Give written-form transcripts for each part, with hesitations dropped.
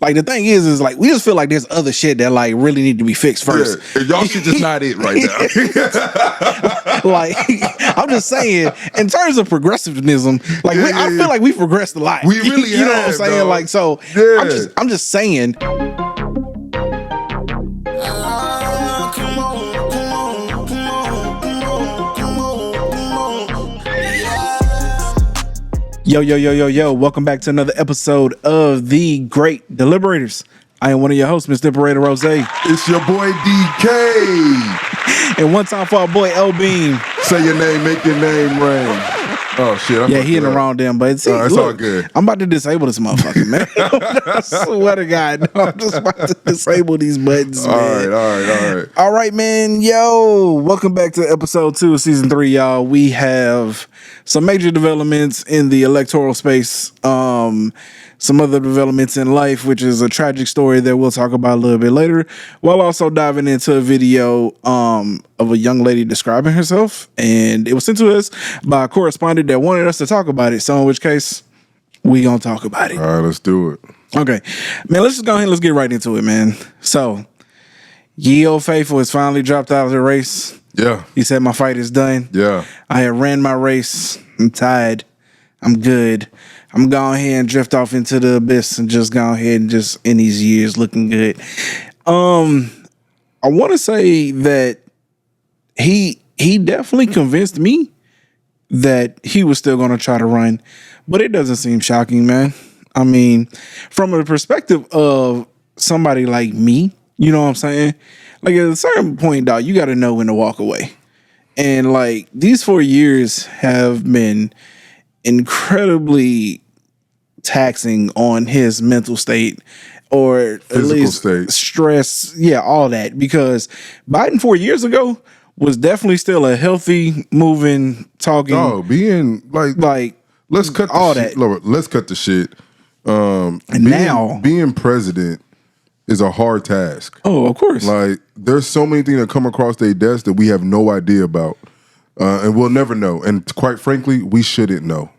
Like the thing is like we just feel like there's other shit that like really need to be fixed first. Yeah, y'all shit just not it right now. Like I'm just saying, in terms of progressivism, like I feel like we've progressed a lot. We really you know what I'm saying? dog. Like so, Yeah. I'm just saying. Yo, welcome back to another episode of The Great Deliberators. I am one of your hosts, Mr. Liberator Rose. It's your boy DK. And one time for our boy L Beam. Say your name, make your name ring. Oh shit! Yeah, he in the wrong damn button. See, it's look, all good. I'm about to disable this motherfucker, man. I swear to God, no, I'm just about to disable these buttons, man. All right. All right, man. Yo, welcome back to episode 2 of season 3, y'all. We have some major developments in the electoral space. Some other developments in life, which is a tragic story that we'll talk about a little bit later, while also diving into a video of a young lady describing herself. And it was sent to us by a correspondent that wanted us to talk about it. So in which case, we gonna talk about it. All right, let's do it. Okay. Man, let's just go ahead and let's get right into it, man. So, Ye Old Faithful has finally dropped out of the race. Yeah. He said, my fight is done. Yeah. I have ran my race. I'm tired. I'm good. I'm going ahead and drift off into the abyss and just go ahead and just in these years looking good. I want to say that he definitely convinced me that he was still going to try to run, but it doesn't seem shocking, man. I mean, from a perspective of somebody like me, you know what I'm saying? Like at a certain point, dog, you got to know when to walk away. And like these 4 years have been incredibly taxing on his mental state, or Physical at least state. Stress. Yeah, all that. Because Biden 4 years ago was definitely still a healthy, moving, talking. Oh, being like let's cut all the that. shit. Look, let's cut the shit. And now being president is a hard task. Oh, of course. Like there's so many things that come across their desk that we have no idea about. And we'll never know. And quite frankly, we shouldn't know.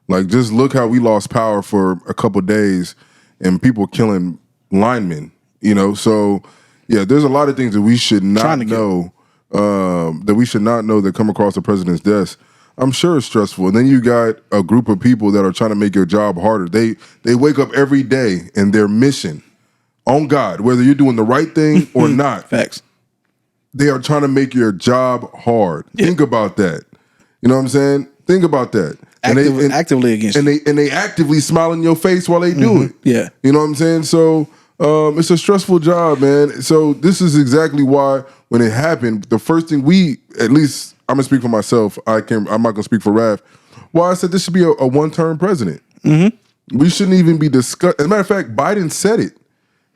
Like, just look how we lost power for a couple days and people killing linemen, you know? So, yeah, there's a lot of things that we should not know, that come across the president's desk. I'm sure it's stressful. And then you got a group of people that are trying to make your job harder. They wake up every day and their mission, on God, whether you're doing the right thing or not. Facts. They are trying to make your job hard. Yeah. Think about that. You know what I'm saying? Think about that. Actively against you. And they actively smile in your face while they do it. Yeah. You know what I'm saying? So it's a stressful job, man. So this is exactly why when it happened, the first thing at least I'm gonna speak for myself. I'm not gonna speak for Raph. Why I said this should be a one-term president. Mm-hmm. We shouldn't even be discussed. As a matter of fact, Biden said it.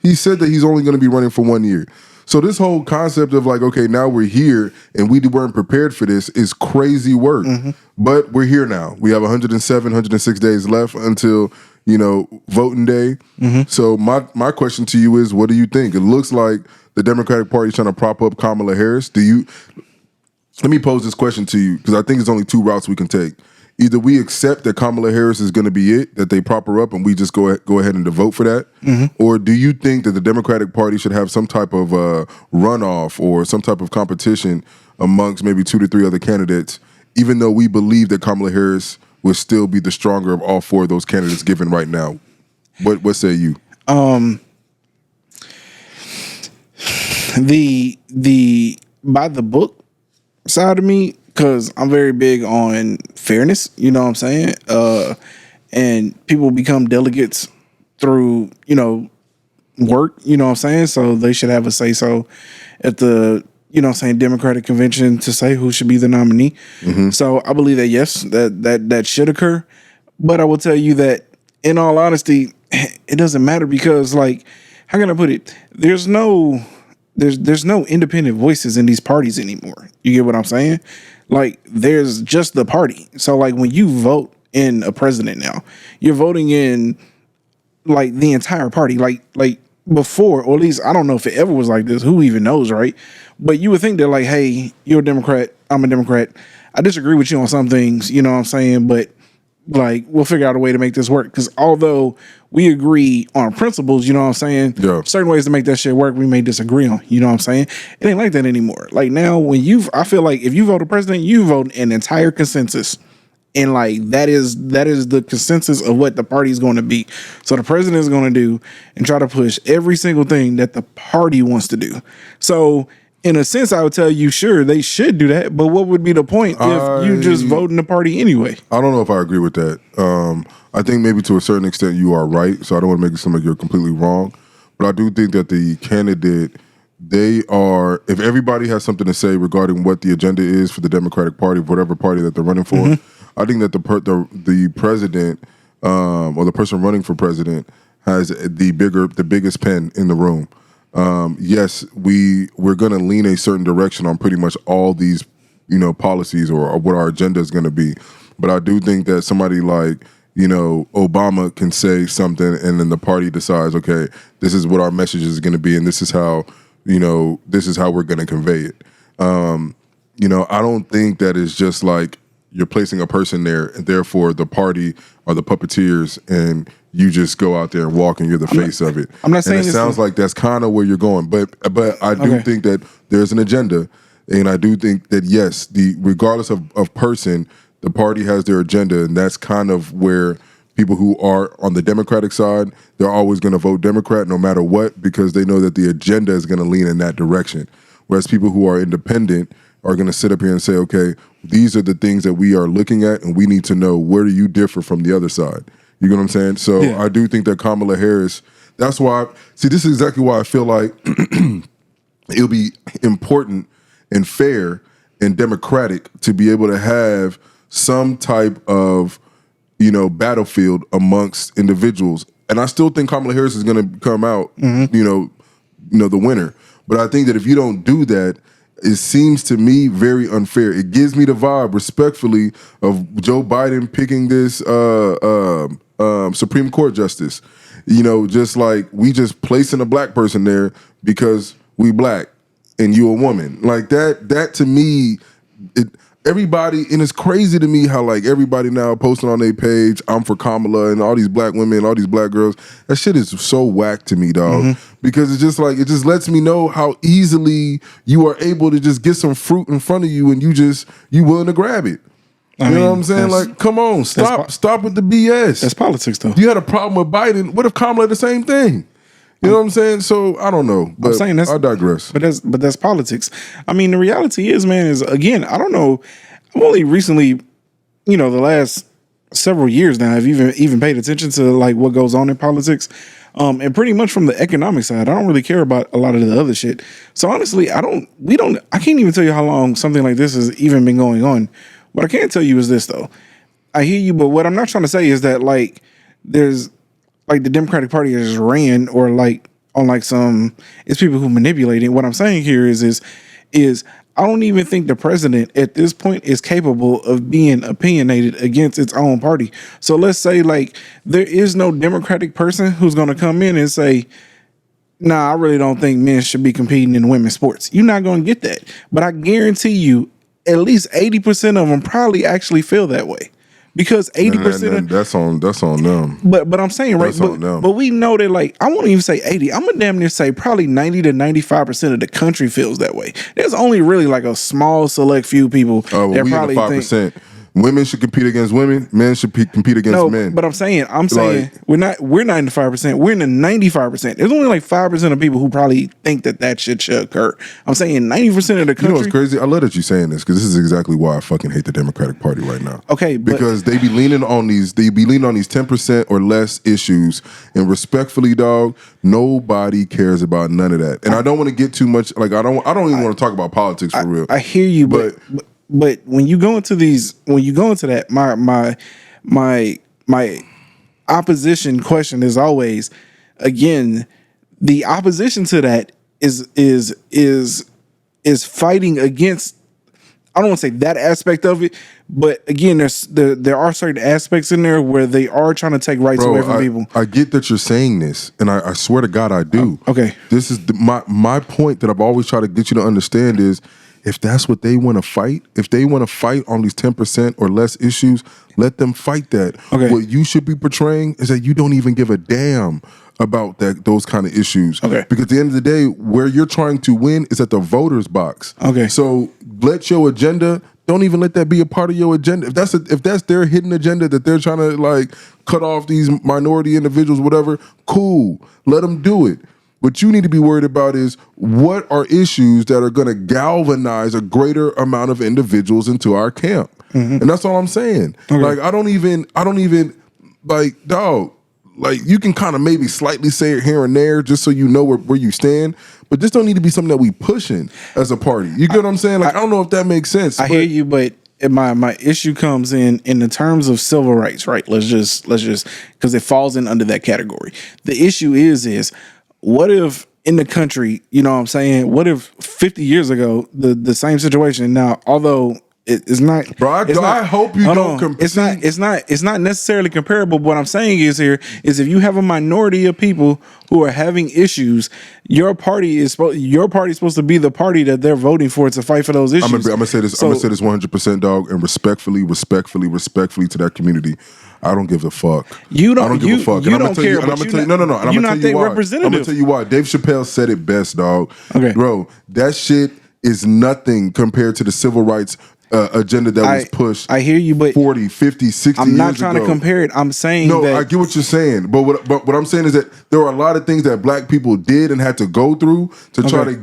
He said that he's only going to be running for 1 year. So this whole concept of like, okay, now we're here and we weren't prepared for this is crazy work. Mm-hmm. But we're here now. We have 107, 106 days left until, voting day. Mm-hmm. So my question to you is, what do you think? It looks like the Democratic Party is trying to prop up Kamala Harris. Let me pose this question to you because I think there's only two routes we can take. Either we accept that Kamala Harris is going to be it, that they prop her up, and we just go ahead and vote for that, or do you think that the Democratic Party should have some type of runoff or some type of competition amongst maybe 2 to 3 other candidates, even though we believe that Kamala Harris will still be the stronger of all 4 of those candidates given right now? What say you? The by the book side of me, because I'm very big on fairness, you know what I'm saying? And people become delegates through, work, you know what I'm saying? So they should have a say-so at the, Democratic convention to say who should be the nominee. Mm-hmm. So I believe that, yes, that should occur. But I will tell you that, in all honesty, it doesn't matter because, like, how can I put it? There's no independent voices in these parties anymore. You get what I'm saying? Like, there's just the party. So, like, when you vote in a president now, you're voting in, like, the entire party. Like before, or at least I don't know if it ever was like this. Who even knows, right? But you would think that, like, hey, you're a Democrat, I'm a Democrat. I disagree with you on some things, you know what I'm saying? But Like, we'll figure out a way to make this work. Because although we agree on principles, you know what I'm saying? Yeah. Certain ways to make that shit work, we may disagree on. You know what I'm saying? It ain't like that anymore. Like now, I feel like if you vote a president, you vote an entire consensus. And like that is the consensus of what the party is going to be. So the president is going to do and try to push every single thing that the party wants to do. So in a sense, I would tell you, sure, they should do that. But what would be the point if you just vote in the party anyway? I don't know if I agree with that. I think maybe to a certain extent you are right. So I don't want to make it seem like you're completely wrong. But I do think that the candidate, if everybody has something to say regarding what the agenda is for the Democratic Party, whatever party that they're running for, I think that the president or the person running for president has the biggest pen in the room. Yes, we're going to lean a certain direction on pretty much all these, policies or what our agenda is going to be. But I do think that somebody like, Obama can say something and then the party decides, okay, this is what our message is going to be and this is how we're going to convey it. I don't think that it's just like you're placing a person there and therefore the party are the puppeteers and you just go out there and walk and you're the face of it. I'm not saying it sounds like that's kind of where you're going, but I do think that there's an agenda, and I do think that yes, regardless of person, the party has their agenda, and that's kind of where people who are on the Democratic side, they're always going to vote Democrat no matter what because they know that the agenda is going to lean in that direction. Whereas people who are independent are going to sit up here and say, okay, these are the things that we are looking at, and we need to know where do you differ from the other side. You know what I'm saying? So I do think that Kamala Harris, that's why, this is exactly why I feel like it'll be important and fair and democratic to be able to have some type of, battlefield amongst individuals. And I still think Kamala Harris is going to come out, the winner. But I think that if you don't do that, it seems to me very unfair. It gives me the vibe, respectfully, of Joe Biden picking this Supreme Court justice. Just like we just placing a black person there because we black and you a woman. Like that to me, everybody, and it's crazy to me how like everybody now posting on their page, I'm for Kamala and all these black women, all these black girls. That shit is so whack to me, dog. Because it's just like, it just lets me know how easily you are able to just get some fruit in front of you and you willing to grab it. You know what I'm saying? Like, come on, stop with the BS. That's politics, though. You had a problem with Biden. What if Kamala had the same thing? You know what I'm saying? So I don't know. But I'm saying I digress. But that's politics. I mean, the reality is, man, is again, I don't know. I've only recently, the last several years now, I've even paid attention to like what goes on in politics. And pretty much from the economic side, I don't really care about a lot of the other shit. So honestly, I can't even tell you how long something like this has even been going on. What I can tell you is this, though. I hear you, but what I'm not trying to say is that like there's like the Democratic Party has ran or like on like it's people who manipulate it. What I'm saying here is I don't even think the president at this point is capable of being opinionated against its own party. So let's say like there is no Democratic person who's going to come in and say, nah, I really don't think men should be competing in women's sports. You're not going to get that. But I guarantee you at least 80% of them probably actually feel that way. Because 80% that's on them. But I'm saying, right, but we know that like I won't even say 80. I'm gonna damn near say probably 90 to 95% of the country feels that way. There's only really like a small select few people that probably 5%. Women should compete against women. Men should compete against men. But I'm saying like, we're 95%. We're in the 95%. There's only like 5% of people who probably think that shit should occur. I'm saying 90% of the country. You know what's crazy? I love that you're saying this because this is exactly why I fucking hate the Democratic Party right now. Okay, because they be leaning on these 10% or less issues, and respectfully, dog, nobody cares about none of that. And I don't want to get too much. Like I don't even want to talk about politics for real. I hear you, but when you go into that, my opposition question is always, again, the opposition to that is fighting against. I don't want to say that aspect of it, but again, there are certain aspects in there where they are trying to take rights away from people. I get that you're saying this, and I swear to God I do. Okay, this is my point that I've always tried to get you to understand is if that's what they want to fight, if they want to fight on these 10% or less issues, let them fight that. Okay. What you should be portraying is that you don't even give a damn about those kind of issues. Okay. Because at the end of the day, where you're trying to win is at the voters box. Okay. So let your agenda, don't even let that be a part of your agenda. If that's their hidden agenda that they're trying to like cut off these minority individuals, whatever, cool. Let them do it. What you need to be worried about is what are issues that are going to galvanize a greater amount of individuals into our camp. And that's all I'm saying. Okay. Like, I don't even like, dog, like you can kind of maybe slightly say it here and there just so you know where you stand, but this don't need to be something that we pushing as a party. You get what I'm saying? Like, I don't know if that makes sense. I hear you, but my issue comes in the terms of civil rights, right? Let's just because it falls in under that category. The issue is what if in the country, you know what I'm saying? What if 50 years ago the same situation? Now, although it's not, Bro, I hope you don't compare. It's not necessarily comparable. But what I'm saying is if you have a minority of people who are having issues, your party is supposed to be the party that they're voting for to fight for those issues. I'm gonna say this. I'm gonna say this 100%, dog, and respectfully to that community. I don't give a fuck. You don't. I don't give a fuck. You don't care. And I'm gonna tell you. No. And I'm you're gonna not tell you why. representative. I'm gonna tell you why. Dave Chappelle said it best, dog. Okay, bro, that shit is nothing compared to the civil rights agenda that was pushed. I hear you, but 40, 50, 60 years ago. I'm not trying to compare it. I'm saying that I get what you're saying, but what I'm saying is that there are a lot of things that black people did and had to go through to try to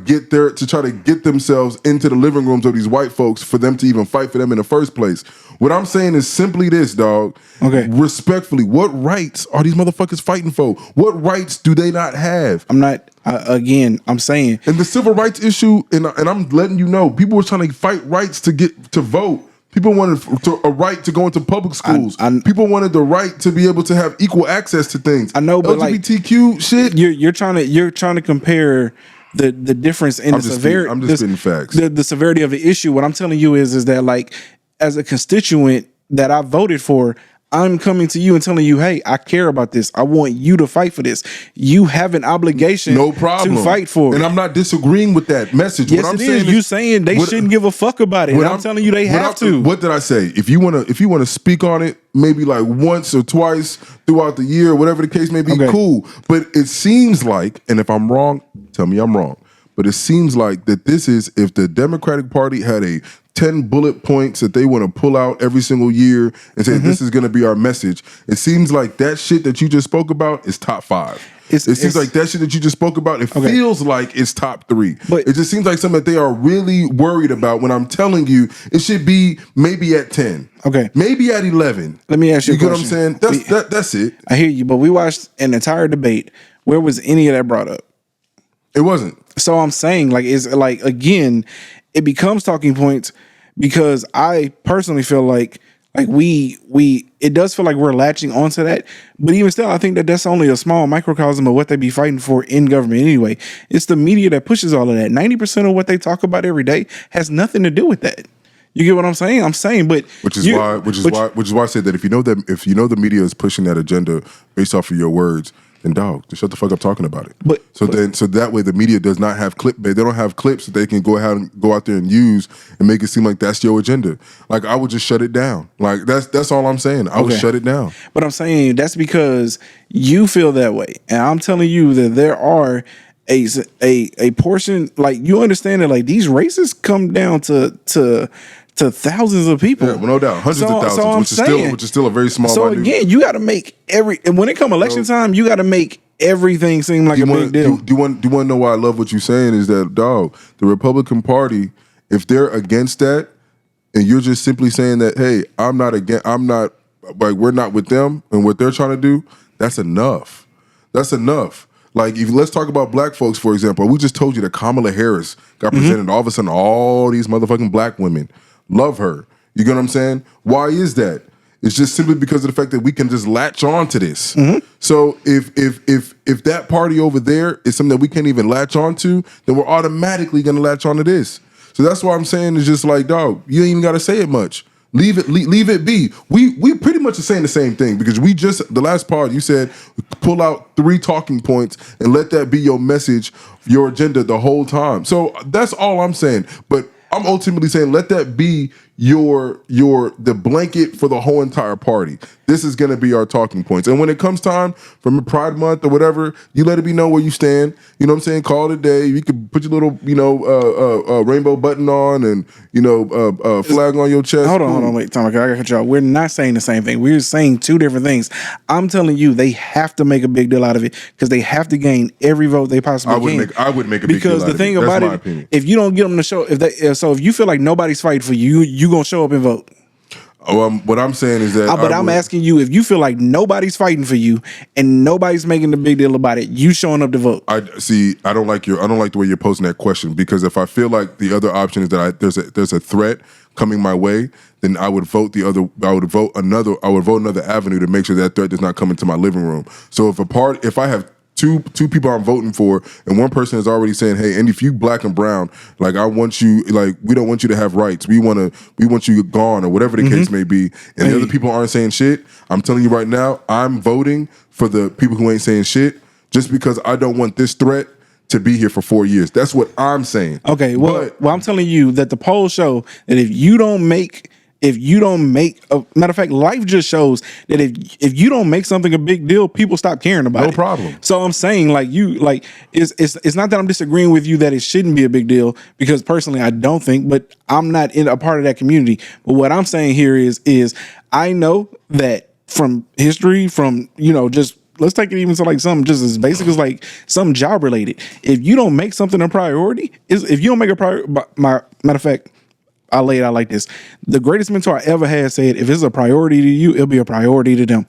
get themselves into the living rooms of these white folks for them to even fight for them in the first place. What I'm saying is simply this, dog. Okay. Respectfully, what rights are these motherfuckers fighting for? What rights do they not have? I'm not. Again, I'm saying, and the civil rights issue, and I'm letting you know, people were trying to fight rights to get to vote. People wanted a right to go into public schools. People wanted the right to be able to have equal access to things. I know, but LGBTQ like, shit. You're trying to compare the difference in the severity. I'm just spitting facts. The severity of the issue. What I'm telling you is that, like, as a constituent that I voted for, I'm coming to you and telling you, hey, I care about this. I want you to fight for this. You have an obligation no problem. to fight for it. And I'm not disagreeing with that message. Yes, what I'm it saying is. You saying they shouldn't give a fuck about it. And I'm telling you they have to. What did I say? If you wanna speak on it, maybe like once or twice throughout the year, whatever the case may be, cool. But it seems like, and if I'm wrong, tell me I'm wrong. But it seems like that this is, if the Democratic Party had a 10 bullet points that they want to pull out every single year and say this is going to be our message, it seems like that shit that you just spoke about is top 5. It seems like that shit that you just spoke about, it feels like it's top 3. But it just seems like something that they are really worried about, when I'm telling you it should be maybe at 10. Okay. Maybe at 11. Let me ask you a question. You get what I'm saying? That's it. I hear you, but we watched an entire debate. Where was any of that brought up? It wasn't. So I'm saying, like, it's like, again, it becomes talking points because I personally feel like it does feel like we're latching onto that. But even still, I think that's only a small microcosm of what they be fighting for in government anyway. It's the media that pushes all of that. 90% of what they talk about every day has nothing to do with that. You get what I'm saying? I'm saying, but which is why I said that if you know the media is pushing that agenda based off of your words, then dog, just shut the fuck up talking about it. So that way the media does not have clickbait. They don't have clips that they can go out there and use and make it seem like that's your agenda. Like, I would just shut it down. Like, that's all I'm saying. I would shut it down. But I'm saying that's because you feel that way, and I'm telling you that there are a portion, like, you understand that, like, these races come down to thousands of people. Yeah, well, no doubt. Hundreds of thousands, which is still a very small minute. Again, you got to make and when it come election time, you got to make everything seem like a big deal. Do you want to know why I love what you're saying? Is that, dog, the Republican Party, if they're against that, and you're just simply saying that, hey, we're not with them and what they're trying to do, that's enough. That's enough. Like, let's talk about black folks, for example. We just told you that Kamala Harris got presented. All of a sudden, all these motherfucking black women love her. You get what I'm saying? Why is that? It's just simply because of the fact that we can just latch on to this. So if that party over there is something that we can't even latch on to, then we're automatically going to latch on to this. So that's why I'm saying it's just like, dog, you ain't even got to say it much. Leave it be. We pretty much are saying the same thing, because the last part you said, pull out 3 talking points and let that be your message, your agenda the whole time. So that's all I'm saying. But I'm ultimately saying let that be the blanket for the whole entire party. This is going to be our talking points. And when it comes time from Pride Month or whatever, you let it be know where you stand. You know what I'm saying? Call it a day. You can put your little, rainbow button on and, flag on your chest. Hold on, wait, Tom, I gotta cut you off. We're not saying the same thing. We're saying two different things. I'm telling you, they have to make a big deal out of it because they have to gain every vote they possibly can. I would make a big deal out of it. Because the thing about it, if you don't get them to show, if you feel like nobody's fighting for you, you gonna show up and vote. What I'm saying is that, I'm asking you, if you feel like nobody's fighting for you and nobody's making a big deal about it, you showing up to vote. I don't like the way you're posing that question, because if I feel like the other option is that there's a threat coming my way, then I would vote another avenue to make sure that threat does not come into my living room. So if I have two people I'm voting for, and one person is already saying, hey, and if you black and brown, like I want you, like we don't want you to have rights. We want you gone, or whatever the case may be. And the other people aren't saying shit. I'm telling you right now, I'm voting for the people who ain't saying shit, just because I don't want this threat to be here for 4 years. That's what I'm saying. Okay, well, I'm telling you that the polls show that if you don't make a matter of fact, life just shows that if you don't make something a big deal, people stop caring about it. No problem. So I'm saying, it's not that I'm disagreeing with you that it shouldn't be a big deal, because personally I don't think, but I'm not in a part of that community. But what I'm saying here is I know that from history, from just let's take it even to like something just as basic as like something job related. If you don't make something a priority, if you don't make a priority, matter of fact, I lay it out like this. The greatest mentor I ever had said, if it's a priority to you, it'll be a priority to them.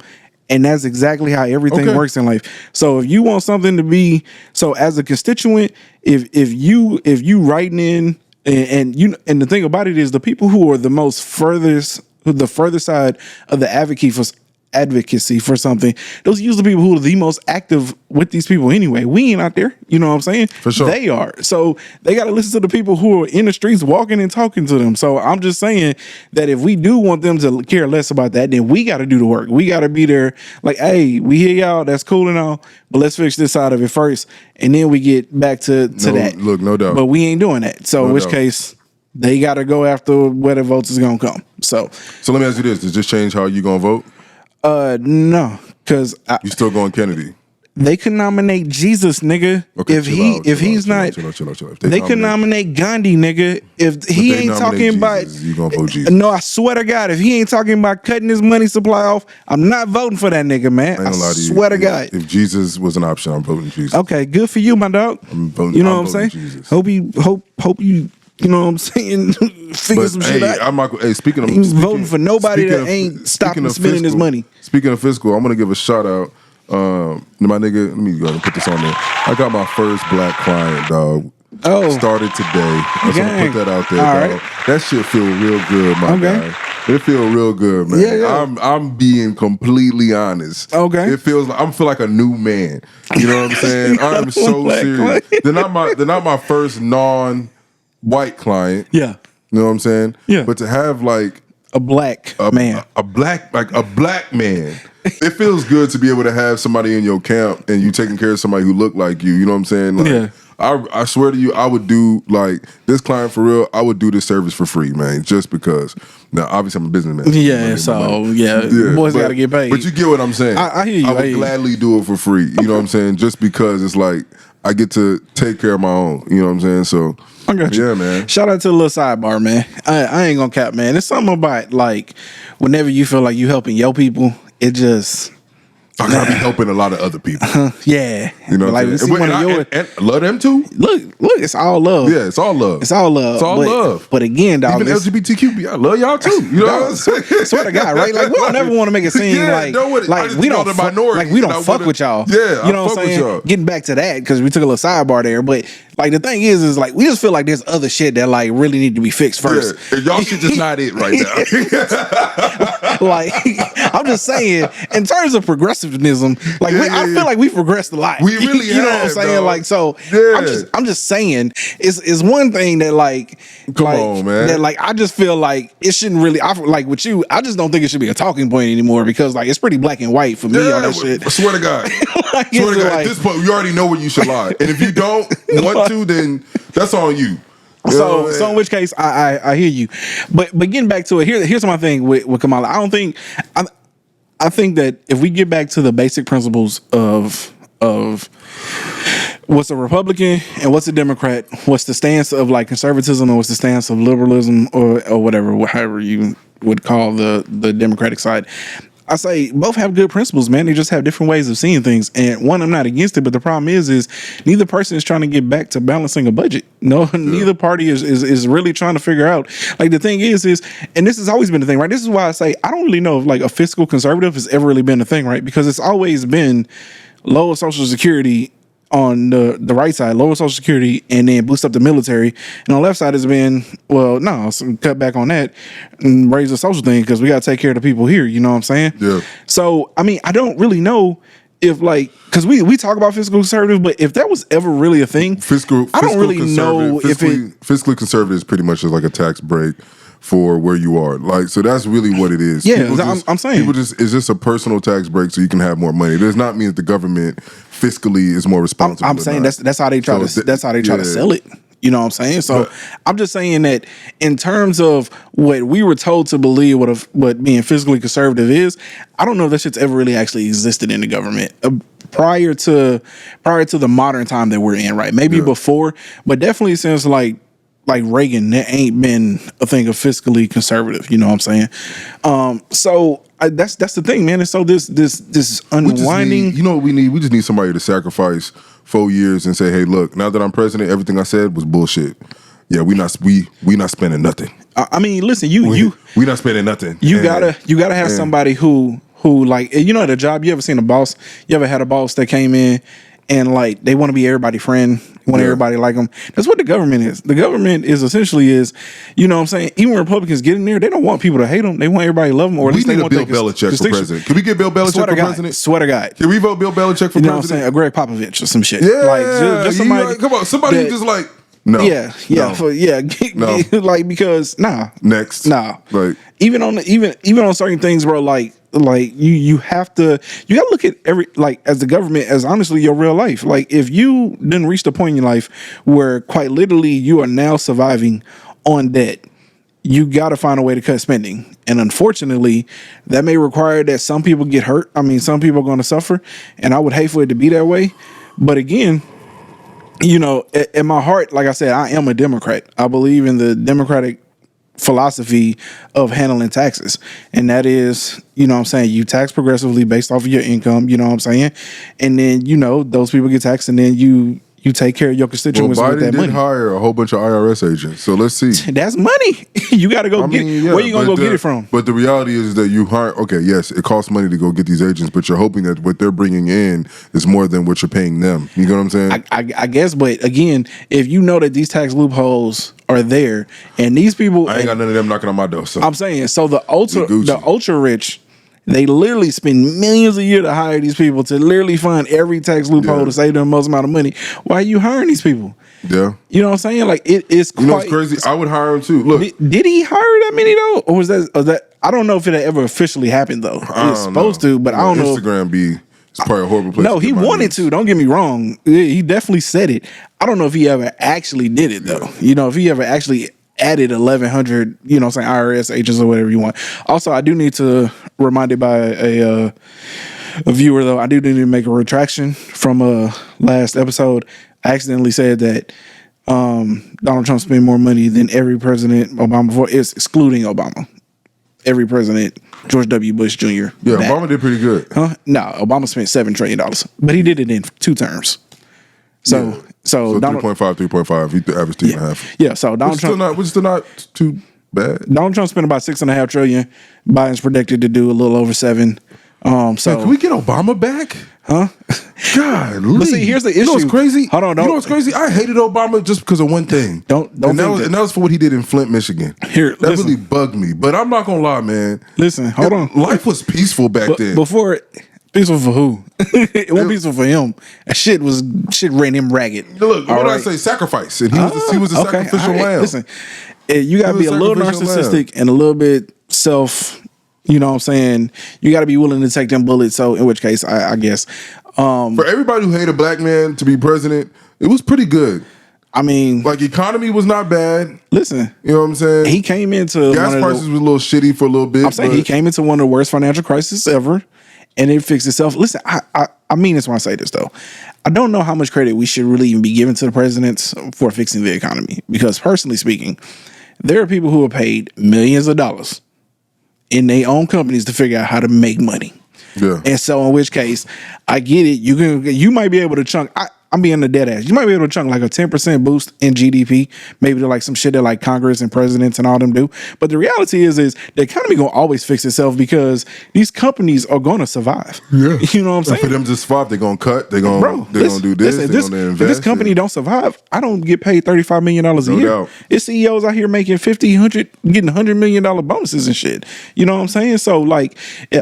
And that's exactly how everything works in life. So if you want something to be, so as a constituent, if you writing in and the thing about it is the people who are the further side of the advocacy for something, those are usually people who are the most active with these people anyway. We ain't out there, you know what I'm saying? For sure. They are. So they got to listen to the people who are in the streets walking and talking to them. So I'm just saying that if we do want them to care less about that, then we got to do the work. We got to be there like, hey, we hear y'all, that's cool and all, but let's fix this side of it first, and then we get back to that. Look, no doubt. But we ain't doing that. So in which case, they got to go after where the votes is going to come. So let me ask you this. Does this change how you going to vote? No, because you still going Kennedy. They could nominate Jesus, nigga. Okay, if he's not, they could nominate Gandhi, nigga. If he ain't talking about, you gonna vote Jesus? No, I swear to God, if he ain't talking about cutting his money supply off, I'm not voting for that nigga, man. I swear to God. If Jesus was an option, I'm voting Jesus. Okay, good for you, my dog. I'm voting. You know what I'm saying? Jesus. Hope you. You know what I'm saying? Figure some shit out. I'm not. Hey, speaking voting for nobody that ain't stopping spending his money. Speaking of fiscal, I'm gonna give a shout out. My nigga, let me go and put this on there. I got my first black client, dog. Oh, started today. I just want to put that out there, all dog. right. That shit feel real good, my guy. It feel real good, man. Yeah. I'm being completely honest. Okay. It feels like I feel like a new man. You know what I'm saying? I'm so serious. They're not my first non-white client. Yeah. You know what I'm saying? Yeah. But to have like a black man. A black man. It feels good to be able to have somebody in your camp and you taking care of somebody who look like you. You know what I'm saying? Like, yeah. I swear to you, I would do like this client for real. I would do this service for free, man, just because. Now, obviously, I'm a businessman. Yeah, boys got to get paid. But you get what I'm saying. I hear you. I would gladly do it for free. You know what I'm saying? Just because it's like I get to take care of my own. You know what I'm saying? So, I got you. Yeah, man. Shout out to the little sidebar, man. I ain't gonna cap, man. It's something about like whenever you feel like you helping your people, it just. I gotta be helping a lot of other people. Yeah. You know what I'm saying? And love them too? Look, it's all love. Yeah, it's all love. It's all love. It's all love. But again, dog. Even LGBTQ, I love y'all too. You know what I'm saying? Swear to God, right? Like we don't ever want to make it seem like we don't fuck with y'all. Yeah, you know what I'm saying? Getting back to that, because we took a little sidebar there, but like the thing is like we just feel like there's other shit that like really need to be fixed first. Yeah, and y'all shit just not it right now. Like I'm just saying, in terms of progressivism, like I feel like we've progressed a lot. We really you know what I'm saying? Dog. Like so, I'm just saying, it's one thing that like, come on, man. That like I just feel like it shouldn't really. Like with you, I just don't think it should be a talking point anymore because like it's pretty black and white for me on that shit. I swear to God. Like, swear to God, at this point, you already know where you should lie, and if you don't want to, then that's on you. So in which case, I hear you, but getting back to it, here's my thing with Kamala. I think that if we get back to the basic principles of what's a Republican and what's a Democrat, what's the stance of like conservatism and what's the stance of liberalism or whatever, however you would call the Democratic side. I say both have good principles, man. They just have different ways of seeing things. And one, I'm not against it, but the problem is neither person is trying to get back to balancing a budget. No, neither party is really trying to figure out. Like the thing is, and this has always been the thing, right? This is why I say I don't really know if like a fiscal conservative has ever really been a thing, right? Because it's always been lower Social Security on the right side, lower Social Security, and then boost up the military. And on the left side has been, well, no, so cut back on that and raise the social thing because we got to take care of the people here. You know what I'm saying? Yeah. So, I mean, I don't really know if like, because we talk about fiscal conservative, but if that was ever really a thing, I don't really know if it... Fiscally conservative is pretty much just like a tax break for where you are. Like, so that's really what it is. Yeah, I'm saying. It's just a personal tax break so you can have more money. It does not mean that the government fiscally is more responsible. I'm saying that's how they try to sell it. You know what I'm saying? So but, I'm just saying that in terms of what we were told to believe what being fiscally conservative is, I don't know if that shit's ever really actually existed in the government prior to the modern time that we're in, right? Maybe before, but definitely since like Reagan, there ain't been a thing of fiscally conservative. You know what I'm saying? So that's the thing, man. And so this unwinding. You know what we need? We just need somebody to sacrifice 4 years and say, hey, look, now that I'm president, everything I said was bullshit. Yeah, we not spending nothing. I mean, listen, we not spending nothing. You gotta have somebody who like, you know, at a job, you ever seen a boss? You ever had a boss that came in and like they want to be everybody's friend, want everybody like them? That's what the government is. The government is essentially you know what I'm saying? Even when Republicans get in there, they don't want people to hate them. They want everybody to love them, or at least they want Bill Belichick for president. Can we get Bill Belichick for president? Swear to God. Can we vote Bill Belichick for president? You know what I'm saying? A Greg Popovich or some shit. Yeah, like just somebody. Come on, somebody who just like. No. Yeah. No. Like because next. Like even on certain things, bro. Like you gotta look at every, like, as the government as honestly your real life. Like if you didn't reach the point in your life where quite literally you are now surviving on debt, you got to find a way to cut spending. And unfortunately, that may require that some people get hurt. I mean, some people are going to suffer, and I would hate for it to be that way. But again, you know, in my heart, like I said, I am a Democrat. I believe in the Democratic philosophy of handling taxes. And that is, you know what I'm saying, you tax progressively based off of your income, you know what I'm saying? And then, you know, those people get taxed and then you take care of your constituents with that money. Biden did hire a whole bunch of IRS agents, so let's see. That's money. You got to go get it. Where you going to go get it from? But the reality is that you hire, okay, yes, it costs money to go get these agents, but you're hoping that what they're bringing in is more than what you're paying them. You know what I'm saying? I guess, but again, if you know that these tax loopholes are there and these people... I ain't got none of them knocking on my door. So I'm saying, so the ultra rich... They literally spend millions a year to hire these people to literally find every tax loophole to save them the most amount of money. Why are you hiring these people? Yeah. You know what I'm saying? Like, it's quite... You know what's crazy? I would hire them too. Look. Did he hire that many though? Or was that... I don't know if it ever officially happened though. It's supposed to, but I don't know. It's probably a horrible place. No, he wanted to. Don't get me wrong. He definitely said it. I don't know if he ever actually did it though. You know, if he ever actually added 1,100, you know what I'm saying, IRS agents or whatever you want. Also, I do need to remind it by a viewer though. I do need to make a retraction from last episode. I accidentally said that Donald Trump spent more money than every president Obama before. It's excluding Obama. Every president, George W. Bush Jr. Yeah, Obama did pretty good. Huh? No, Obama spent $7 trillion, but he did it in 2 terms. So 3.5, 3.5. He averaged 2.5. Yeah, so Donald Trump, which is still not too bad. Donald Trump spent about $6.5 trillion. Biden's predicted to do a little over 7. So man, can we get Obama back? Huh? God, but see, here's the issue. You know what's crazy? Hold on, you know what's crazy? I hated Obama just because of one thing. And that was for what he did in Flint, Michigan. That really bugged me. But I'm not gonna lie, man. Listen, hold on. Life was peaceful back then. Before. Peaceful for who? It wasn't peaceful for him. That shit ran him ragged. Look, what did I say? Sacrifice. And he was a sacrificial lamb. Listen, you gotta be a little narcissistic and a little bit self. You know what I'm saying? You got to be willing to take them bullets. So, in which case, I guess for everybody who hated a black man to be president, it was pretty good. I mean, Like, economy was not bad. listen, You know what I'm saying? he came into Gas prices was a little shitty for a little bit. I'm saying he came into one of the worst financial crises ever, and it fixed itself. Listen, I mean this when I say this though. I don't know how much credit we should really even be giving to the presidents for fixing the economy, because personally speaking, there are people who are paid millions of dollars in their own companies to figure out how to make money. Yeah. And so in which case, I get it. You might be able to chunk. I'm being a dead ass. You might be able to chunk like a 10% boost in GDP, maybe to like some shit that like Congress and presidents and all them do. But the reality is the economy gonna always fix itself because these companies are gonna survive. Yeah. You know what I'm saying? And for them to survive, they're gonna cut. They're gonna do this. Listen, They're gonna invest. if this company don't survive, I don't get paid $35 million a year. doubt. It's CEOs out here making 50, 100, getting $100 million bonuses and shit. You know what I'm saying? So like,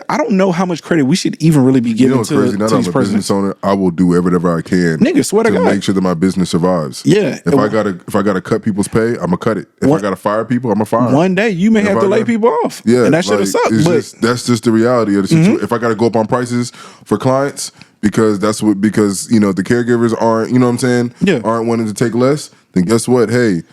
I don't know how much credit we should even really be giving what's crazy? Now that I'm these a presidents. business owner, I will do whatever I can. Nigga, swear to God. make sure that my business survives. Yeah. If I gotta cut people's pay, I'm gonna cut it. If I gotta fire people, I'm gonna fire. One day you may have to lay people off. Yeah, And that should have sucked. But that's just the reality of the situation. If I gotta go up on prices for clients because the caregivers aren't, you know what I'm saying? Yeah. Aren't wanting to take less, then guess what? Hey,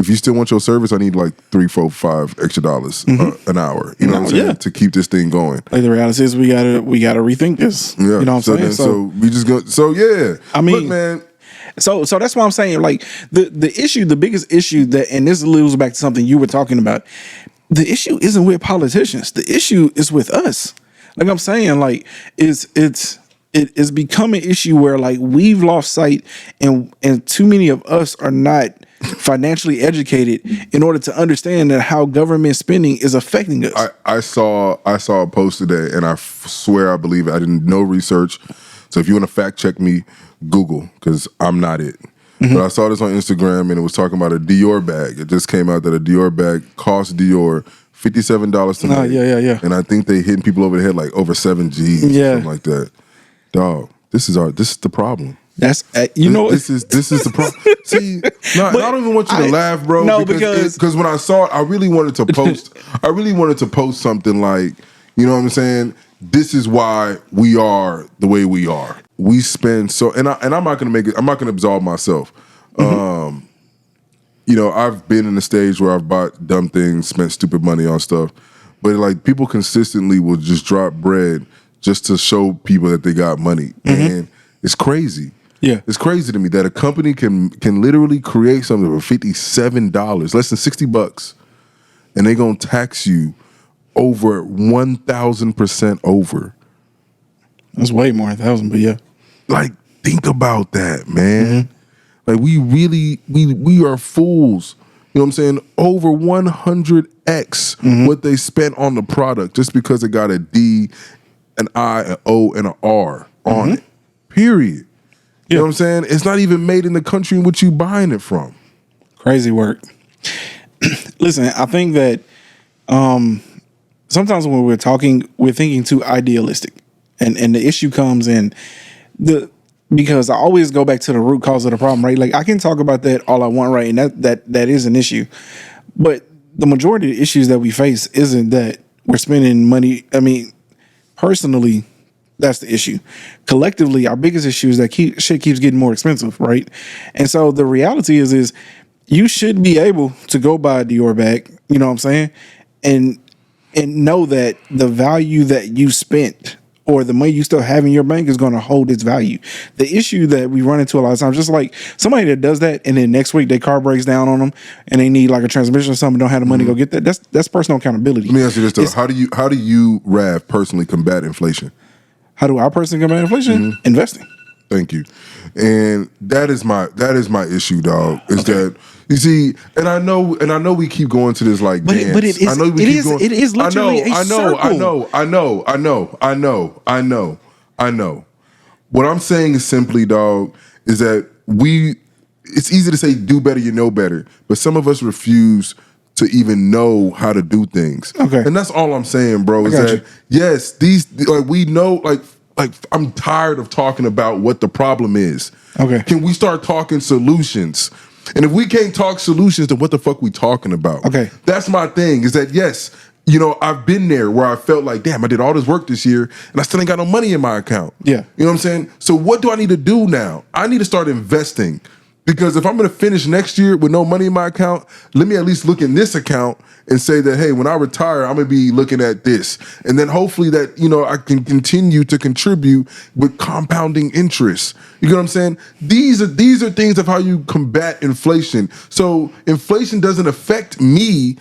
if you still want your service, I need like $3, $4, $5 extra dollars an hour. You know what I'm saying? Yeah. To keep this thing going. like the reality is we gotta rethink this. Yeah. You know what I'm saying? So we just go. So yeah. I mean, look, man. So that's why I'm saying, like, the biggest issue and this alludes back to something you were talking about. The issue isn't with politicians. The issue is with us. Like I'm saying, like it's become an issue where like we've lost sight, and too many of us are not financially educated in order to understand that how government spending is affecting us. I saw a post today, and I swear I believe it. I didn't know research. So if you want to fact check me, Google, because I'm not it. But I saw this on Instagram, and it was talking about a Dior bag. It just came out that a Dior bag cost Dior $57 to make. Yeah. And I think they hitting people over the head like over 7 G's, something like that. Dog, this is the problem. That's this is the problem. See, I don't even want you to laugh, bro. No, because when I saw it, I really wanted to post. I really wanted to post something like, you know what I'm saying? This is why we are the way we are. We spend and I'm not gonna make it. I'm not gonna absolve myself. I've been in a stage where I've bought dumb things, spent stupid money on stuff, but like people consistently will just drop bread just to show people that they got money, and it's crazy. Yeah, it's crazy to me that a company can literally create something for $57, less than $60, and they gonna tax you over 1,000% over. That's way more than 1,000, but yeah. Like, think about that, man. Like, we are fools. You know what I'm saying? Over 100x what they spent on the product just because it got a D, an I, an O, and an R on it. Period. You know what I'm saying? It's not even made in the country in which you buying it from. Crazy work. Listen, I think that sometimes when we're talking, we're thinking too idealistic. And the issue comes in because I always go back to the root cause of the problem, right? Like I can talk about that all I want, right? And that is an issue. But the majority of the issues that we face isn't that we're spending money. I mean, personally, that's the issue. Collectively, our biggest issue is that shit keeps getting more expensive, right? And so the reality is you should be able to go buy a Dior bag, you know what I'm saying? And know that the value that you spent or the money you still have in your bank is going to hold its value. The issue that we run into a lot of times, just like somebody that does that and then next week their car breaks down on them and they need like a transmission or something, don't have the money to go get that. That's personal accountability. Let me ask you this though. How do you, Rav, personally combat inflation? How do I personally combat inflation? Investing. Thank you. And that is my issue, dog. Is that you see, and I know we keep going to this like dance. But it is. It is literally a circle. I know. What I'm saying is simply, dog, is that it's easy to say do better, you know better, but some of us refuse to even know how to do things. Okay. And that's all I'm saying, bro, is that yes, we know like I'm tired of talking about what the problem is. Okay. Can we start talking solutions? And if we can't talk solutions, then what the fuck we talking about? Okay. That's my thing, is that yes, I've been there where I felt like, damn, I did all this work this year and I still ain't got no money in my account. Yeah. You know what I'm saying? So what do I need to do now? I need to start investing Because if I'm going to finish next year with no money in my account, let me at least look in this account and say that, hey, when I retire, I'm going to be looking at this. And then hopefully that, I can continue to contribute with compounding interest. You know what I'm saying? These are things of how you combat inflation. So inflation doesn't affect me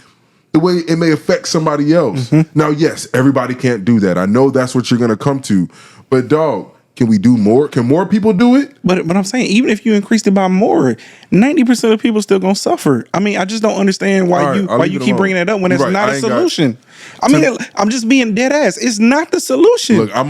the way it may affect somebody else. Now, yes, everybody can't do that. I know that's what you're going to come to. But dog, can we do more? Can more people do it? But I'm saying, even if you increased it by more, 90% of people still gonna suffer. I mean, I just don't understand why you keep bringing that up when it's not a solution. I'm just being dead ass. It's not the solution. Look, I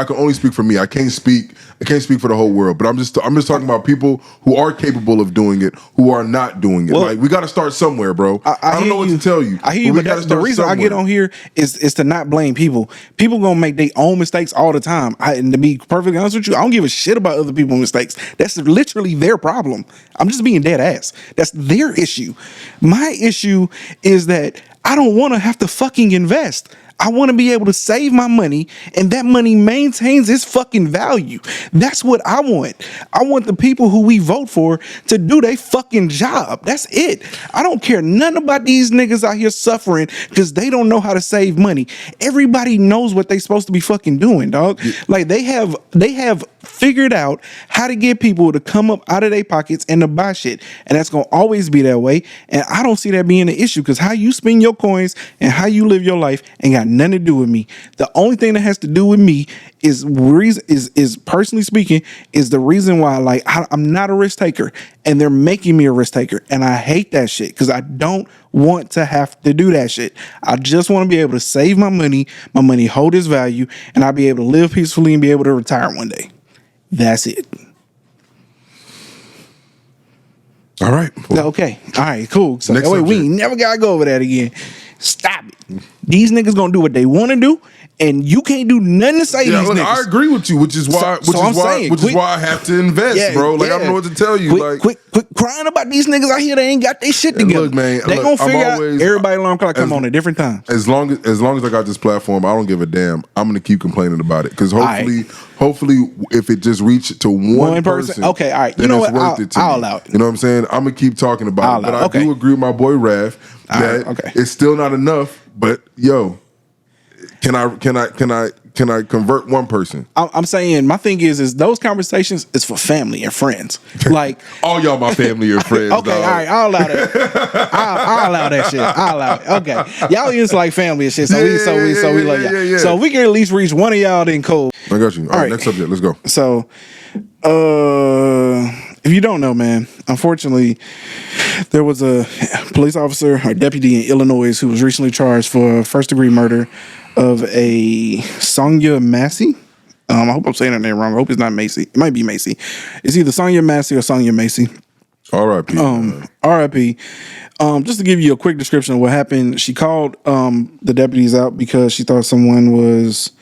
can only speak for me. I can't speak for the whole world. But I'm just talking about people who are capable of doing it, who are not doing it. Well, like, we got to start somewhere, bro. I don't know what to tell you. I hear you, but the reason I get on here is to not blame people. People gonna make their own mistakes all the time. And to be perfectly honest with you, I don't give a shit about other people's mistakes. That's literally their problem. I'm just being dead ass. That's their issue. My issue is that I don't want to have to fucking invest. I want to be able to save my money and that money maintains its fucking value. That's what I want. I want the people who we vote for to do their fucking job. That's it. I don't care nothing about these niggas out here suffering because they don't know how to save money. Everybody knows what they supposed to be fucking doing, dog. Yeah. Like they have figured out how to get people to come up out of their pockets and to buy shit. And that's going to always be that way. And I don't see that being an issue because how you spend your coins and how you live your life ain't got nothing to do with me. The only thing that has to do with me is personally speaking, is the reason why, like, I'm not a risk taker and they're making me a risk taker. And I hate that shit because I don't want to have to do that shit. I just want to be able to save my money hold its value, and I'll be able to live peacefully and be able to retire one day. That's it. All right. Well, okay. All right, cool. So that way we ain't never gotta go over that again. Stop it. These niggas gonna do what they want to do, and you can't do nothing to say these niggas. I agree with you, which is why I have to invest, bro. Like, I don't know what to tell you. Quit crying about these niggas out here. They ain't got their shit together. Look, man, they gonna figure out. Everybody alarm clock come on at different times. As long as I got this platform, I don't give a damn. I'm gonna keep complaining about it because hopefully, if it just reached to one person, okay, all right. You know what? I'll allow it. You know what I'm saying? I'm gonna keep talking about it, but I do agree with my boy Raph that it's still not enough. But yo, can I convert one person? I'm saying my thing is those conversations is for family and friends. Like all y'all, my family and friends. Okay, all right, I'll allow that. I'll allow that shit. I'll allow it. Okay, y'all is like family and shit. So we love y'all. Yeah. So we can at least reach one of y'all, then cool. I got you. All right, next subject. Let's go. So, if you don't know, man, unfortunately, there was a police officer or deputy in Illinois who was recently charged for first-degree murder of a Sanya Massey. I hope I'm saying her name wrong. I hope it's not Macy. It might be Macy. It's either Sanya Massey or Sanya Massey. R.I.P. R.I.P. Just to give you a quick description of what happened, she called the deputies out because she thought someone was...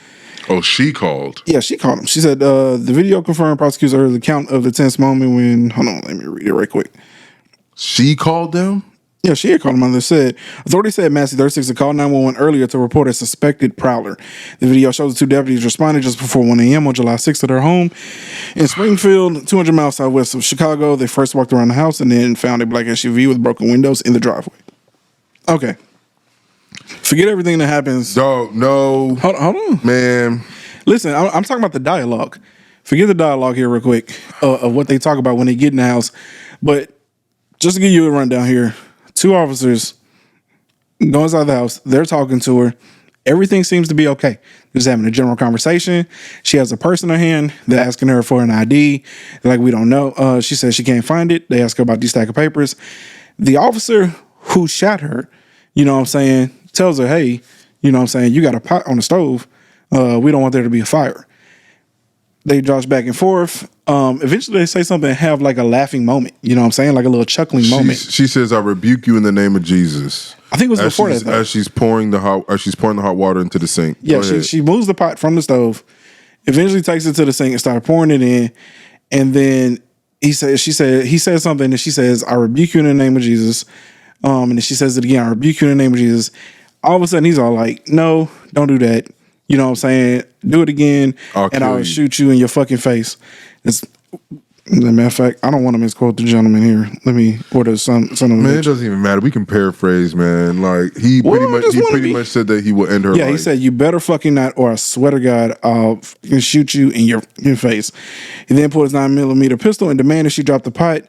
Oh, she called? Yeah, she called him. She said, the video confirmed prosecutors heard the account of the tense moment when... Hold on, let me read it right quick. She called them? Yeah, she had called him. They said, authorities said Massey, 36, had called 911 earlier to report a suspected prowler. The video shows the two deputies responded just before 1 a.m. on July 6th to their home in Springfield, 200 miles southwest of Chicago. They first walked around the house and then found a black SUV with broken windows in the driveway. Okay. Forget everything that happens. Dog, no. Hold on. Man. Listen, I'm talking about the dialogue. Forget the dialogue here real quick of what they talk about when they get in the house. But just to give you a rundown here, two officers go inside the house. They're talking to her. Everything seems to be okay. They're just having a general conversation. She has a purse in her hand. They're asking her for an ID. They're like, we don't know. She says she can't find it. They ask her about these stack of papers. The officer who shot her, you know what I'm saying, tells her, hey, you know what I'm saying, you got a pot on the stove. We don't want there to be a fire. They josh back and forth. Eventually they say something and have like a laughing moment. You know what I'm saying? Like a little chuckling moment. She says, I rebuke you in the name of Jesus. I think it was before that, though. As she's pouring the hot water into the sink. Yeah, she moves the pot from the stove, eventually takes it to the sink and starts pouring it in. And then he says something and she says, I rebuke you in the name of Jesus. And then she says it again, I rebuke you in the name of Jesus. All of a sudden he's all like, no, don't do that. You know what I'm saying? Do it again, and I'll shoot you in your fucking face. As a matter of fact, I don't want to misquote the gentleman here. Let me order son of a Man, bitch. it doesn't even matter. We can paraphrase, man. Like he pretty much said that he will end her life. Yeah, he said, "You better fucking not, or I swear to God, I'll fucking shoot you in your face." He then pulled his 9mm pistol and demanded she drop the pot.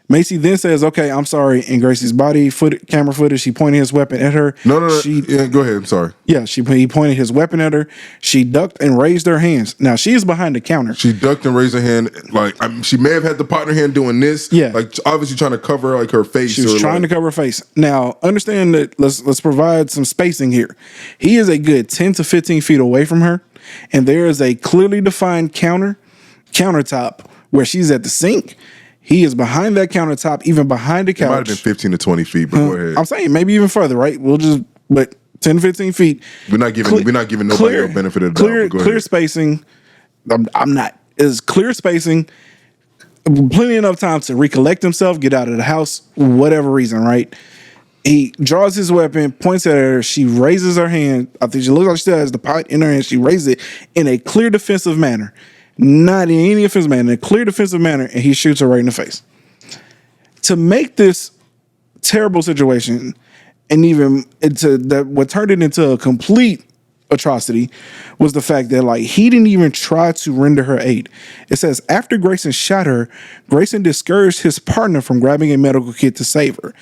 Macy then says, "Okay, I'm sorry." In Gracie's camera footage, he pointed his weapon at her. No. Yeah, go ahead. I'm sorry. Yeah, he pointed his weapon at her. She ducked and raised her hands. Now she is behind the counter. She ducked and raised her hand. Like she may have had the pot in her hand doing this. Yeah, like obviously trying to cover like her face. She was trying to cover her face. Now understand that. Let's provide some spacing here. He is a good 10 to 15 feet away from her, and there is a clearly defined countertop where she's at the sink. He is behind that countertop, even behind the couch. It might have been 15 to 20 feet, but go ahead. I'm saying maybe even further, right? But 10 to 15 feet. We're not giving nobody a benefit of the doubt. Clear spacing. I'm not. Is clear spacing. Plenty enough time to recollect himself, get out of the house, whatever reason, right? He draws his weapon, points at her. She raises her hand. I think she looks like she still has the pot in her hand. She raises it in a clear defensive manner. Not in any offensive manner, in a clear defensive manner, and he shoots her right in the face. To make this terrible situation, and even what turned it into a complete atrocity, was the fact that like he didn't even try to render her aid. It says after Grayson shot her, Grayson discouraged his partner from grabbing a medical kit to save her.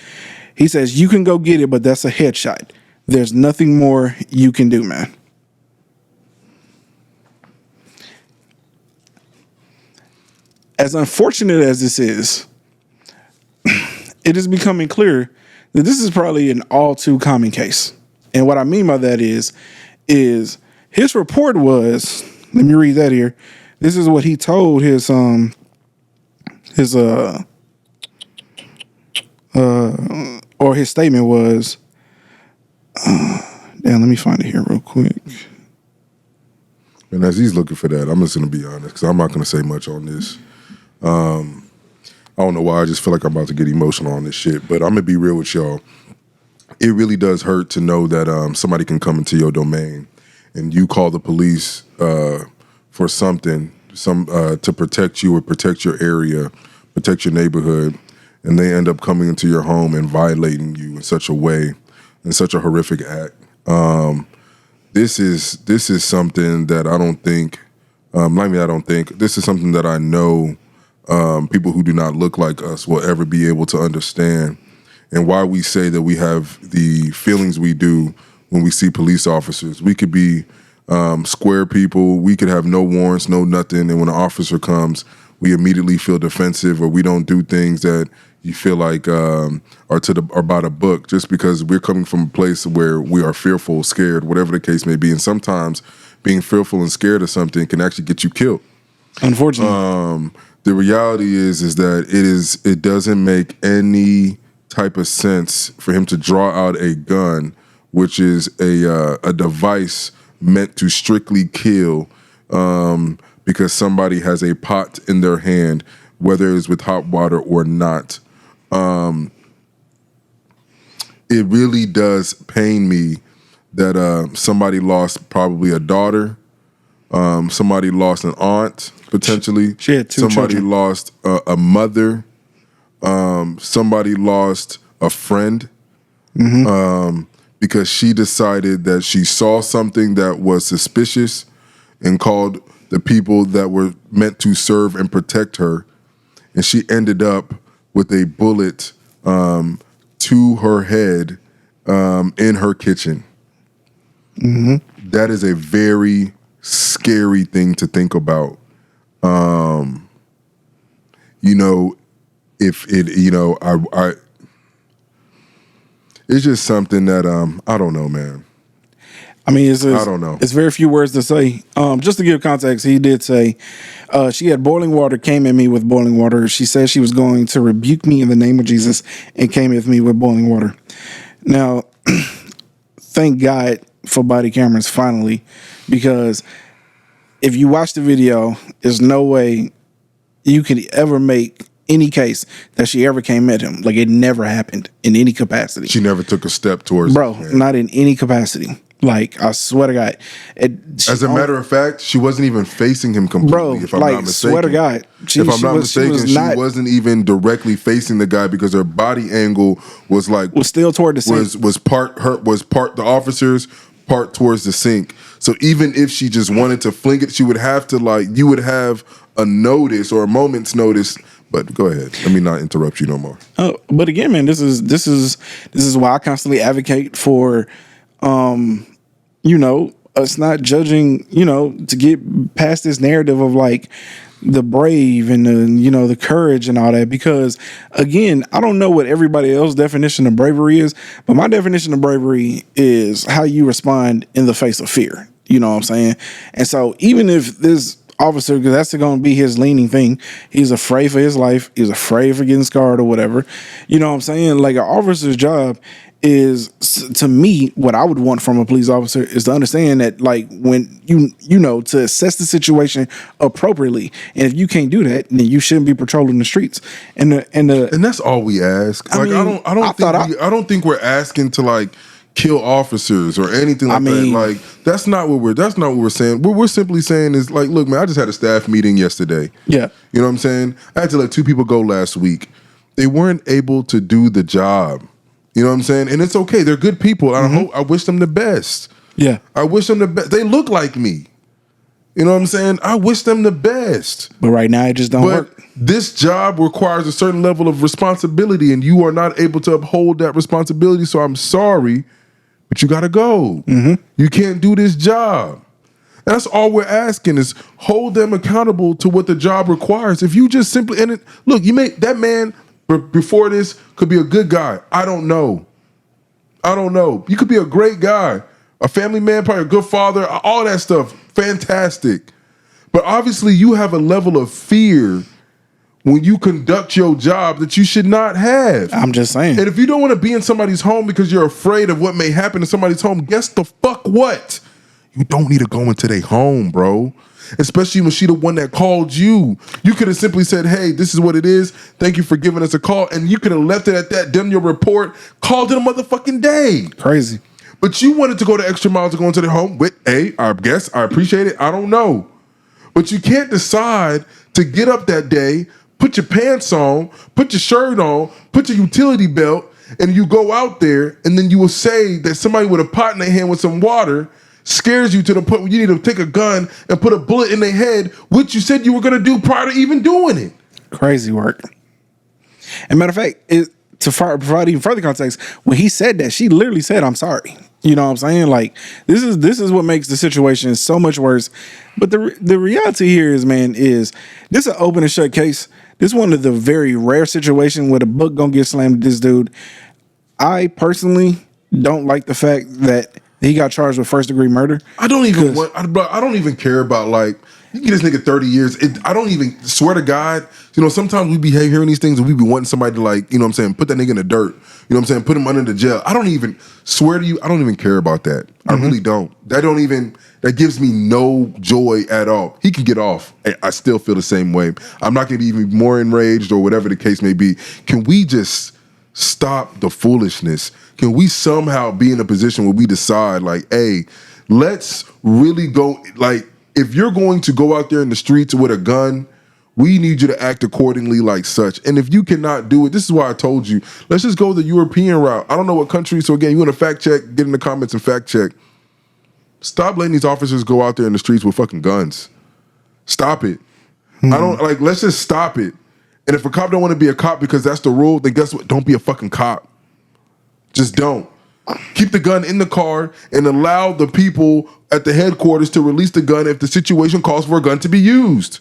He says, "You can go get it, but that's a headshot. There's nothing more you can do, man." As unfortunate as this is, it is becoming clear that this is probably an all too common case. And what I mean by that is his report was, let me read that here. This is what he told his or his statement was, let me find it here real quick. And as he's looking for that, I'm just going to be honest, because I'm not going to say much on this. I don't know why. I just feel like I'm about to get emotional on this shit. But I'm going to be real with y'all. It really does hurt to know that somebody can come into your domain and you call the police for something, to protect you or protect your area, protect your neighborhood, and they end up coming into your home and violating you in such a way, in such a horrific act. This is something that I don't think, this is something that I know people who do not look like us will ever be able to understand, and why we say that we have the feelings we do when we see police officers. We could be square people, we could have no warrants, no nothing, and when an officer comes, we immediately feel defensive, or we don't do things that you feel like are by the book, just because we're coming from a place where we are fearful, scared, whatever the case may be. And sometimes being fearful and scared of something can actually get you killed. Unfortunately. The reality is that it doesn't make any type of sense for him to draw out a gun, which is a device meant to strictly kill, because somebody has a pot in their hand, whether it's with hot water or not. It really does pain me that somebody lost probably a daughter, somebody lost an aunt, potentially. She had two somebody children. Lost a mother. Somebody lost a friend. Because she decided that she saw something that was suspicious and called the people that were meant to serve and protect her, and she ended up with a bullet to her head in her kitchen. That is a very scary thing to think about. If it, I it's just something that I don't know, man. I mean, I don't know. It's very few words to say. Just to give context, he did say she had boiling water, came at me with boiling water. She said she was going to rebuke me in the name of Jesus and came at me with boiling water. Now, thank God for body cameras finally, because if you watch the video, there's no way you could ever make any case that she ever came at him. Like, it never happened in any capacity. She never took a step towards not in any capacity. Like, I swear to God. As a matter of fact, she wasn't even facing him completely, bro, if I'm like, not mistaken. swear to God. If I'm not mistaken, she wasn't even directly facing the guy because her body angle was still toward the sink. Was part the officers, part towards the sink. So even if she just wanted to fling it, she would have to, like, you would have a notice or a moment's notice. But go ahead. Let me not interrupt you no more. Oh, but again, man, this is why I constantly advocate for, us not judging, to get past this narrative of like the brave and the courage and all that. Because again, I don't know what everybody else's definition of bravery is, but my definition of bravery is how you respond in the face of fear. You know what I'm saying? And so even if this officer, because that's going to be his leaning thing, he's afraid for his life, he's afraid for getting scarred or whatever, you know what I'm saying? Like, an officer's job is, to me, what I would want from a police officer is to understand that, like, when to assess the situation appropriately, and if you can't do that, then you shouldn't be patrolling the streets. And that's all we ask. I don't think we're asking to, like, kill officers or anything like that. Like, that's not what we're saying. What we're simply saying is, like, look, man, I just had a staff meeting yesterday. Yeah. You know what I'm saying? I had to let 2 people go last week. They weren't able to do the job. You know what I'm saying? And it's okay. They're good people. I wish them the best. Yeah. I wish them the best. They look like me. You know what I'm saying? I wish them the best. But right now it just don't work. This job requires a certain level of responsibility, and you are not able to uphold that responsibility. So I'm sorry, but you got to go. You can't do this job. That's all we're asking, is hold them accountable to what the job requires. If you just simply, look, you make that man before this could be a good guy. I don't know. You could be a great guy, a family man, probably a good father, all that stuff. Fantastic. But obviously you have a level of fear when you conduct your job that you should not have. I'm just saying. And if you don't want to be in somebody's home because you're afraid of what may happen in somebody's home, guess the fuck what? You don't need to go into their home, bro. Especially when she the one that called you. You could have simply said, hey, this is what it is. Thank you for giving us a call. And you could have left it at that, done your report, called it a motherfucking day. Crazy. But you wanted to go the extra mile to go into their home with, I guess, I appreciate it. I don't know. But you can't decide to get up that day, put your pants on, put your shirt on, put your utility belt, and you go out there, and then you will say that somebody with a pot in their hand with some water scares you to the point where you need to take a gun and put a bullet in their head, which you said you were going to do prior to even doing it. Crazy work. And matter of fact, to provide even further context, when he said that, she literally said, I'm sorry. You know what I'm saying? Like, this is what makes the situation so much worse. But the reality here is, man, is this an open and shut case. This is one of the very rare situations where the book gonna get slammed to this dude. I personally don't like the fact that he got charged with first-degree murder. I don't even care about, like, you can get this nigga 30 years. I don't even, swear to God, sometimes we be hearing these things and we be wanting somebody to, like, you know what I'm saying, put that nigga in the dirt. You know what I'm saying? Put him under the jail. I don't even, swear to you, I don't even care about that. I really don't. That gives me no joy at all. He can get off. I still feel the same way. I'm not going to be even more enraged or whatever the case may be. Can we just stop the foolishness? Can we somehow be in a position where we decide, like, hey, let's really go, like, if you're going to go out there in the streets with a gun, we need you to act accordingly like such. And if you cannot do it, this is why I told you, let's just go the European route. I don't know what country, so again, you want to fact check, get in the comments and fact check. Stop letting these officers go out there in the streets with fucking guns. Stop it. Let's just stop it. And if a cop don't want to be a cop because that's the rule, then guess what? Don't be a fucking cop. Just don't. Keep the gun in the car and allow the people at the headquarters to release the gun if the situation calls for a gun to be used.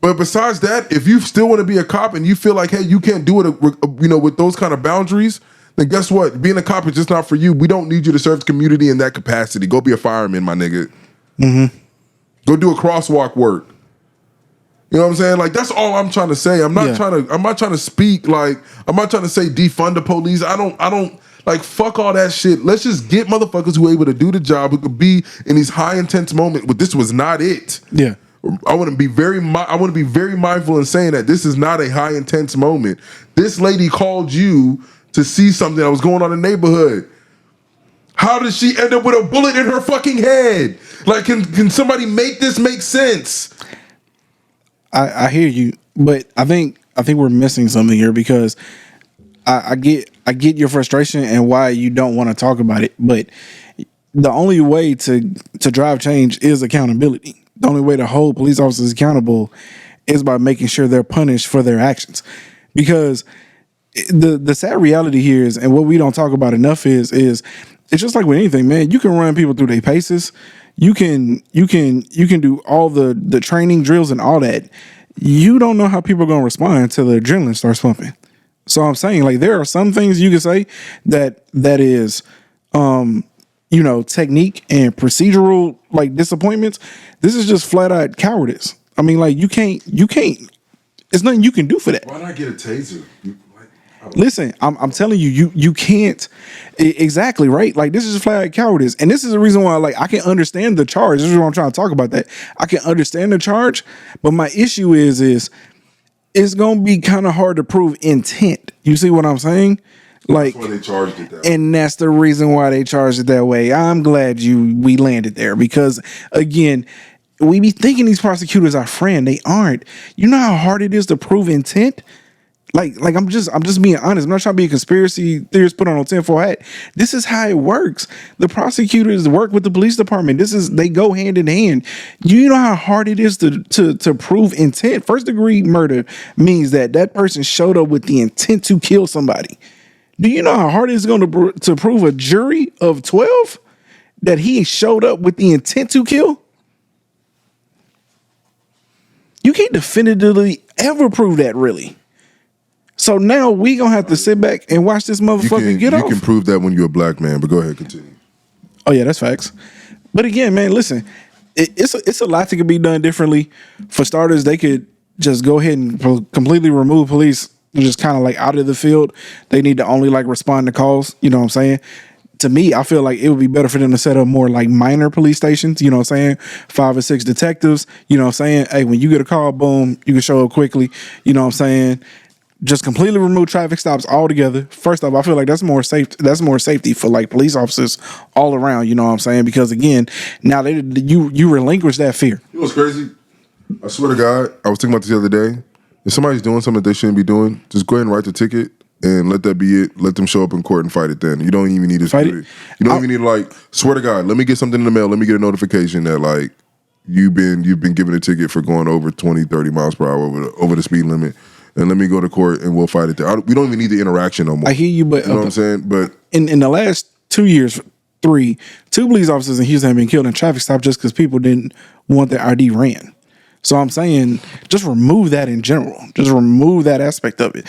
But besides that, if you still want to be a cop and you feel like, hey, you can't do it, with those kind of boundaries, then guess what? Being a cop is just not for you. We don't need you to serve the community in that capacity. Go be a fireman, my nigga. Go do a crosswalk work. You know what I'm saying? Like, that's all I'm trying to say. I'm not trying to speak, like, I'm not trying to say defund the police. I don't like, fuck all that shit. Let's just get motherfuckers who are able to do the job, who could be in these high intense moments. But this was not it. Yeah. I want to be very mindful in saying that this is not a high intense moment. This lady called you to see something that was going on in the neighborhood. How does she end up with a bullet in her fucking head? Like, can somebody make this make sense? I hear you, but I think we're missing something here because I get your frustration and why you don't want to talk about it, but the only way to drive change is accountability. The only way to hold police officers accountable is by making sure they're punished for their actions. Because the sad reality here is, and what we don't talk about enough is it's just like with anything, man. You can run people through their paces. You can do all the training drills and all that. You don't know how people are gonna respond until the adrenaline starts pumping. So I'm saying, like, there are some things you can say that is technique and procedural, like, disappointments. This is just flat out cowardice. I mean, like, you can't. There's nothing you can do for that. Why not get a taser? Listen, I'm telling you, you can't. Exactly, right? Like, this is flat out cowardice. And this is the reason why, like, I can understand the charge. This is what I'm trying to talk about, that I can understand the charge. But my issue is it's going to be kind of hard to prove intent. You see what I'm saying? Like, that's why they charged it that way. And that's the reason why they charged it that way. I'm glad we landed there, because, again, we be thinking these prosecutors are friend. They aren't. You know how hard it is to prove intent? Like I'm just being honest. I'm not trying to be a conspiracy theorist put on a tinfoil hat. This is how it works. The prosecutors work with the police department. They go hand in hand. You know how hard it is to prove intent. First degree murder means that person showed up with the intent to kill somebody. Do you know how hard it's going to prove a jury of 12 that he showed up with the intent to kill? You can't definitively ever prove that, really. So now we gonna have to sit back and watch this motherfucker get off. You can prove that when you're a black man, but go ahead, continue. Oh yeah, that's facts. But again, man, listen, it's a lot that could be done differently. For starters, they could just go ahead and completely remove police, just kind of like out of the field. They need to only like respond to calls. You know what I'm saying? To me, I feel like it would be better for them to set up more like minor police stations, you know what I'm saying? 5 or 6 detectives, you know what I'm saying? Hey, when you get a call, boom, you can show up quickly, you know what I'm saying? Just completely remove traffic stops altogether. First off, I feel like that's more safe. That's more safety for like police officers all around. You know what I'm saying? Because again, now you relinquish that fear. You know what's crazy? I swear to God, I was thinking about this the other day. If somebody's doing something that they shouldn't be doing, just go ahead and write the ticket and let that be it. Let them show up in court and fight it. Then you don't even need to fight it. You don't even need to like swear to God. Let me get something in the mail. Let me get a notification that like you've been given a ticket for going over 20, 30 miles per hour over the speed limit. And let me go to court and we'll fight it there. We don't even need the interaction no more. I hear you, but you know what I'm saying? But in the last 2 years, 2 police officers in Houston have been killed in traffic stop just because people didn't want their ID ran. So I'm saying, just remove that in general. Just remove that aspect of it.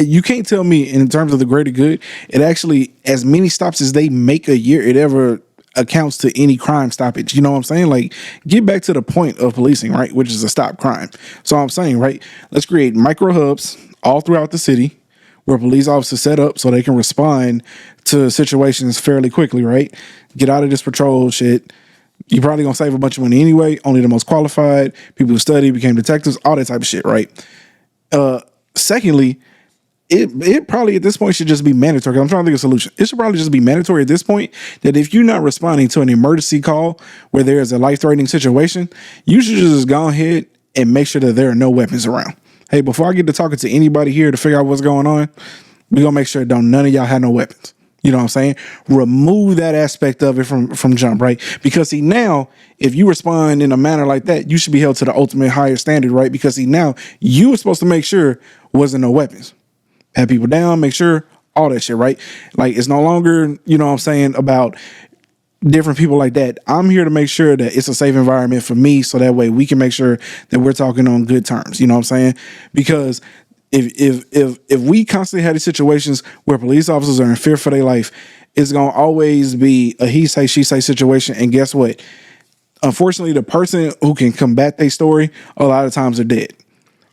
You can't tell me in terms of the greater good, it actually, as many stops as they make a year, it ever accounts to any crime stoppage. You know what I'm saying? Like, get back to the point of policing, right? Which is to stop crime. So I'm saying, right, let's create micro hubs all throughout the city where police officers set up so they can respond to situations fairly quickly, right? Get out of this patrol shit. You're probably gonna save a bunch of money anyway. Only the most qualified people who study became detectives, all that type of shit, right? Secondly, it probably at this point should just be mandatory. I'm trying to think of a solution. It should probably just be mandatory at this point that if you're not responding to an emergency call where there is a life-threatening situation, you should just go ahead and make sure that there are no weapons around. Hey, before I get to talking to anybody here to figure out what's going on, we're gonna make sure none of y'all have no weapons. You know what I'm saying? Remove that aspect of it from jump, right? Because see, now, if you respond in a manner like that, you should be held to the ultimate higher standard, right? Because see, now you were supposed to make sure wasn't no weapons. Have people down, make sure, all that shit, right? Like, it's no longer, you know what I'm saying, about different people like that. I'm here to make sure that it's a safe environment for me, so that way we can make sure that we're talking on good terms. You know what I'm saying? Because if we constantly have these situations where police officers are in fear for their life, it's gonna always be a he say, she say situation. And guess what? Unfortunately, the person who can combat their story a lot of times are dead.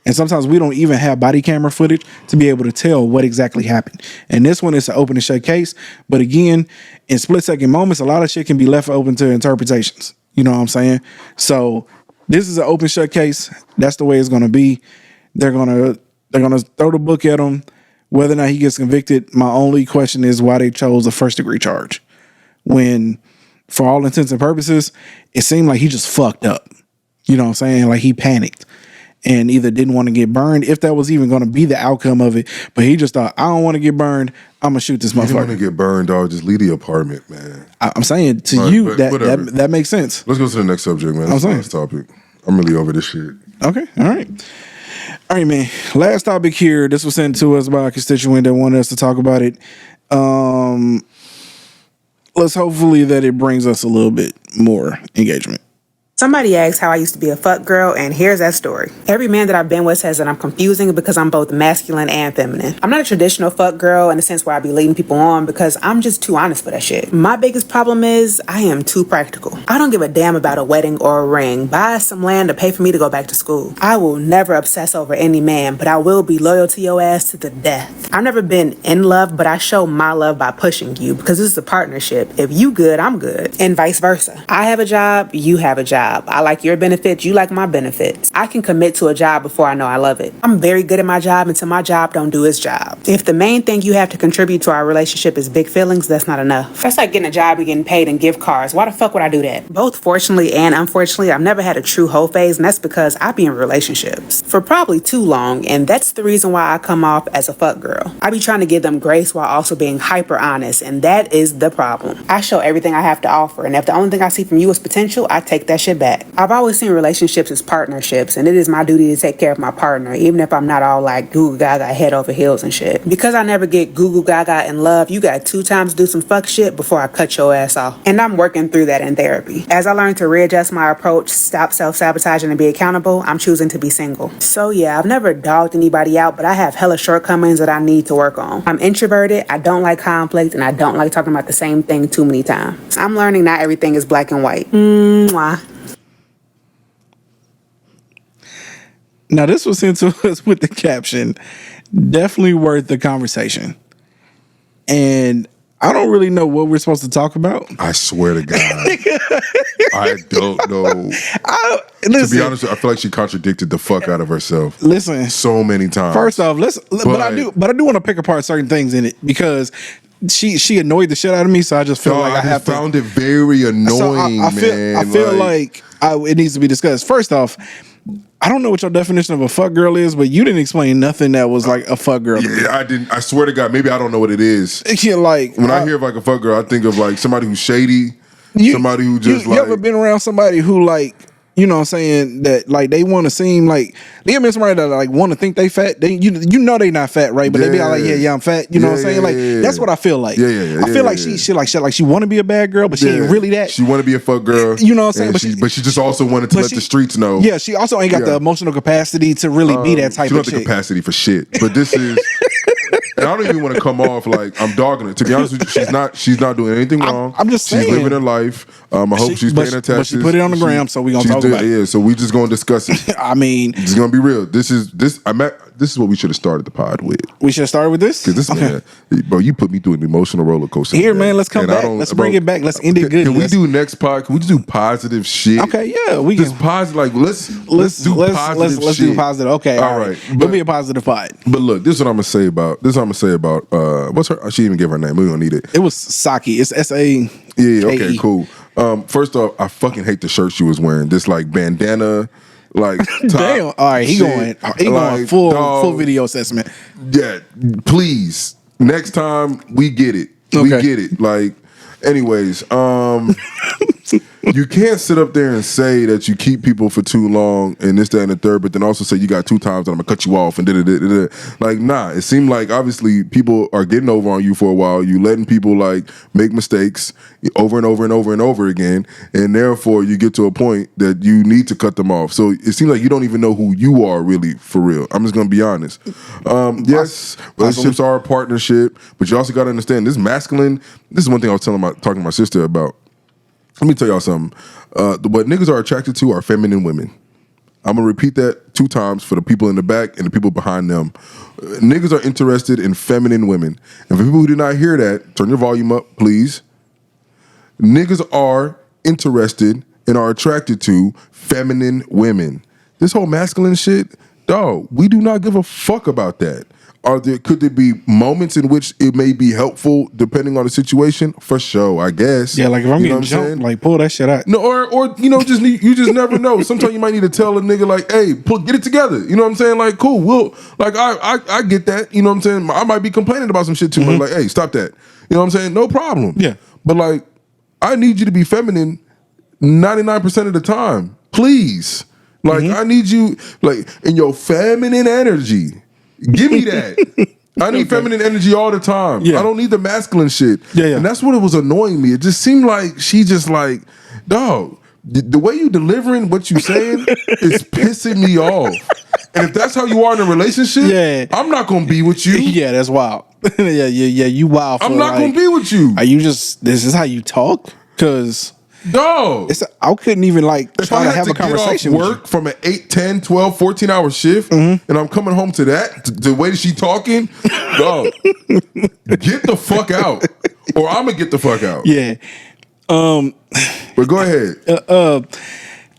And sometimes we don't even have body camera footage to be able to tell what exactly happened. And this one is an open and shut case. But again, in split second moments, a lot of shit can be left open to interpretations. You know what I'm saying? So this is an open shut case. That's the way it's going to be. They're going to throw the book at them. Whether or not he gets convicted, my only question is why they chose a first degree charge. When, for all intents and purposes, it seemed like he just fucked up. You know what I'm saying? Like he panicked and either didn't want to get burned, if that was even going to be the outcome of it. But he just thought, I don't want to get burned. I'm gonna shoot this motherfucker. You don't want to get burned, dog. Just leave the apartment, man. I'm saying to you that makes sense. Let's go to the next subject, man. That's the next topic. I'm really over this shit. Okay, all right, man. Last topic here. This was sent to us by a constituent that wanted us to talk about it. Let's hopefully that it brings us a little bit more engagement. Somebody asked how I used to be a fuck girl, and here's that story. Every man that I've been with says that I'm confusing because I'm both masculine and feminine. I'm not a traditional fuck girl in the sense where I be leading people on because I'm just too honest for that shit. My biggest problem is I am too practical. I don't give a damn about a wedding or a ring. Buy some land to pay for me to go back to school. I will never obsess over any man, but I will be loyal to your ass to the death. I've never been in love, but I show my love by pushing you because this is a partnership. If you good, I'm good, and vice versa. I have a job, you have a job. I like your benefits, you like my benefits. I can commit to a job before I know I love it. I'm very good at my job until my job don't do its job. If the main thing you have to contribute to our relationship is big feelings, that's not enough. That's like getting a job and getting paid in gift cards. Why the fuck would I do that? Both fortunately and unfortunately, I've never had a true hoe phase, and that's because I be in relationships for probably too long, and that's the reason why I come off as a fuck girl. I be trying to give them grace while also being hyper honest, and that is the problem. I show everything I have to offer, and if the only thing I see from you is potential, I take that shit back. I've always seen relationships as partnerships, and it is my duty to take care of my partner, even if I'm not all like goo gaga head over heels and shit. Because I never get goo gaga in love, you got 2 times to do some fuck shit before I cut your ass off. And I'm working through that in therapy. As I learn to readjust my approach, stop self-sabotaging, and be accountable, I'm choosing to be single. So yeah, I've never dogged anybody out, but I have hella shortcomings that I need to work on. I'm introverted, I don't like conflict, and I don't like talking about the same thing too many times. I'm learning not everything is black and white. Mwah. Now, this was sent to us with the caption, definitely worth the conversation. And I don't really know what we're supposed to talk about. I swear to God. I don't know. To be honest, I feel like she contradicted the fuck out of herself. Listen. So many times. First off, but I do want to pick apart certain things in it because she annoyed the shit out of me, so I just feel like I found it very annoying, man. I feel like it needs to be discussed. First off, I don't know what your definition of a fuck girl is, but you didn't explain nothing that was like a fuck girl. Yeah, I didn't. I swear to God, maybe I don't know what it is. Yeah, like when I hear of like a fuck girl, I think of like somebody who's shady, somebody who just you ever been around somebody who like, you know what I'm saying, that like they want to seem like they ever been somebody that like want to think they fat. They you know they not fat, right? But they be like, yeah, I'm fat. You know what I'm saying? Like that's what I feel like. I feel like she want to be a bad girl, but she ain't really that. She want to be a fuck girl. You know what I'm saying? But she just also wanted to let the streets know. Yeah, she also ain't got the emotional capacity to really be that type of chick. She don't have the capacity for shit. But this is. And I don't even want to come off like I'm dogging it. To be honest with you, she's not doing anything wrong. I'm just saying. She's living her life. I hope she's paying her taxes. But she put it on the gram, so we gonna talk about it. Yeah, so we just gonna discuss it. I mean, it's gonna be real. This is what we should have started the pod with. We should have started with this? Because this man, bro, you put me through an emotional roller coaster. Here, man, let's come back. Let's bring it back. Let's end it good. Can we do next pod? Can we just do positive shit? Okay, yeah, we just can. Positive. Like let's do positive. Let's do positive. Okay, all right. It'll be a positive pod. But look, this is what I'm gonna say about. What's her? She didn't even give her name. We don't need it. It was Saki. It's S-A. Yeah. Okay. Cool. First off, I fucking hate the shirt she was wearing. This like bandana. Like damn, all right, he going full video assessment. Yeah, please. Next time we get it. Okay. We get it. Like, anyways, you can't sit up there and say that you keep people for too long and this, that, and the third, but then also say you got 2 times and I'm gonna cut you off and da-da-da-da-da. Like, nah, it seemed like obviously people are getting over on you for a while. You letting people like make mistakes over and over and over and over again, and therefore you get to a point that you need to cut them off. So it seems like you don't even know who you are really for real. I'm just gonna be honest. Yes, relationships are a partnership, but you also gotta understand this masculine. This is one thing I was talking to my sister about. Let me tell y'all something. What niggas are attracted to are feminine women. I'm going to repeat that 2 times for the people in the back and the people behind them. Niggas are interested in feminine women. And for people who did not hear that, turn your volume up, please. Niggas are interested and are attracted to feminine women. This whole masculine shit, dog, we do not give a fuck about that. could there be moments in which it may be helpful depending on the situation? For sure, I guess. Yeah, like if I'm You know getting what I'm saying? jumped, like pull that shit out. No, or you just never know. Sometimes you might need to tell a nigga like, hey, get it together. You know what I'm saying? Like, cool, I get that. You know what I'm saying? I might be complaining about some shit too much. Like, hey, stop that. You know what I'm saying? No problem. Yeah. But like, I need you to be feminine 99% of the time. Please. Like, I need you, like, in your feminine energy. Give me that. I need feminine energy all the time. Yeah. I don't need the masculine shit. Yeah. And that's what it was annoying me. It just seemed like she just like, dog, the way you delivering what you saying is pissing me off. And if that's how you are in a relationship, I'm not gonna be with you. Yeah, that's wild. yeah, you wild. I'm not gonna be with you. Are you just? This is how you talk? Because dog, I couldn't even like try to have a conversation. Get off work from an 8, 10, 12, 14-hour shift, and I'm coming home to that. The way that she talking, dog, get the fuck out, or I'm gonna get the fuck out. Yeah. But go ahead.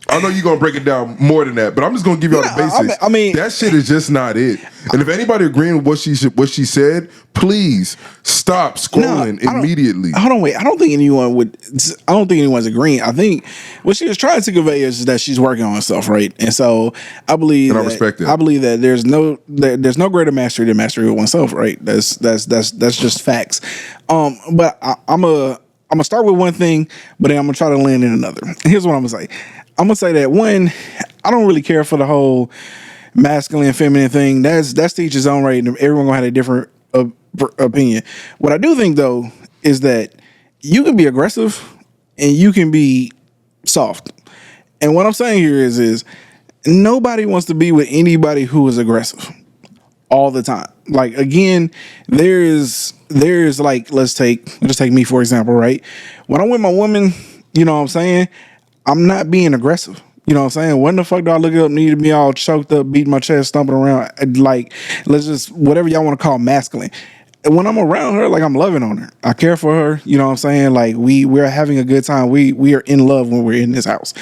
I know you're gonna break it down more than that, but I'm just gonna give you all the basics. I mean, that shit is just not it. And if anybody agreeing with what she said, please stop scrolling immediately. Hold on, wait. I don't think anyone's agreeing. I think what she was trying to convey is that she's working on herself, right? And so I believe, and I respect that. I believe that there's no greater mastery than mastery of oneself, right? That's just facts. But I'm gonna start with one thing, but then I'm gonna try to land in another. Here's what I'm gonna say. I'm gonna say that one, I don't really care for the whole masculine and feminine thing. That's to each his own, right? And everyone gonna have a different opinion. What I do think though is that you can be aggressive and you can be soft. And what I'm saying here is nobody wants to be with anybody who is aggressive all the time. Like, again, there's like, let's take me for example, right? When I'm with my woman, you know what I'm saying? I'm not being aggressive. You know what I'm saying? When the fuck do I look up, need to be all choked up, beating my chest, stomping around? Like, let's just, whatever y'all want to call masculine. And when I'm around her, like, I'm loving on her. I care for her. You know what I'm saying? Like, we're having a good time. We are in love when we're in this house.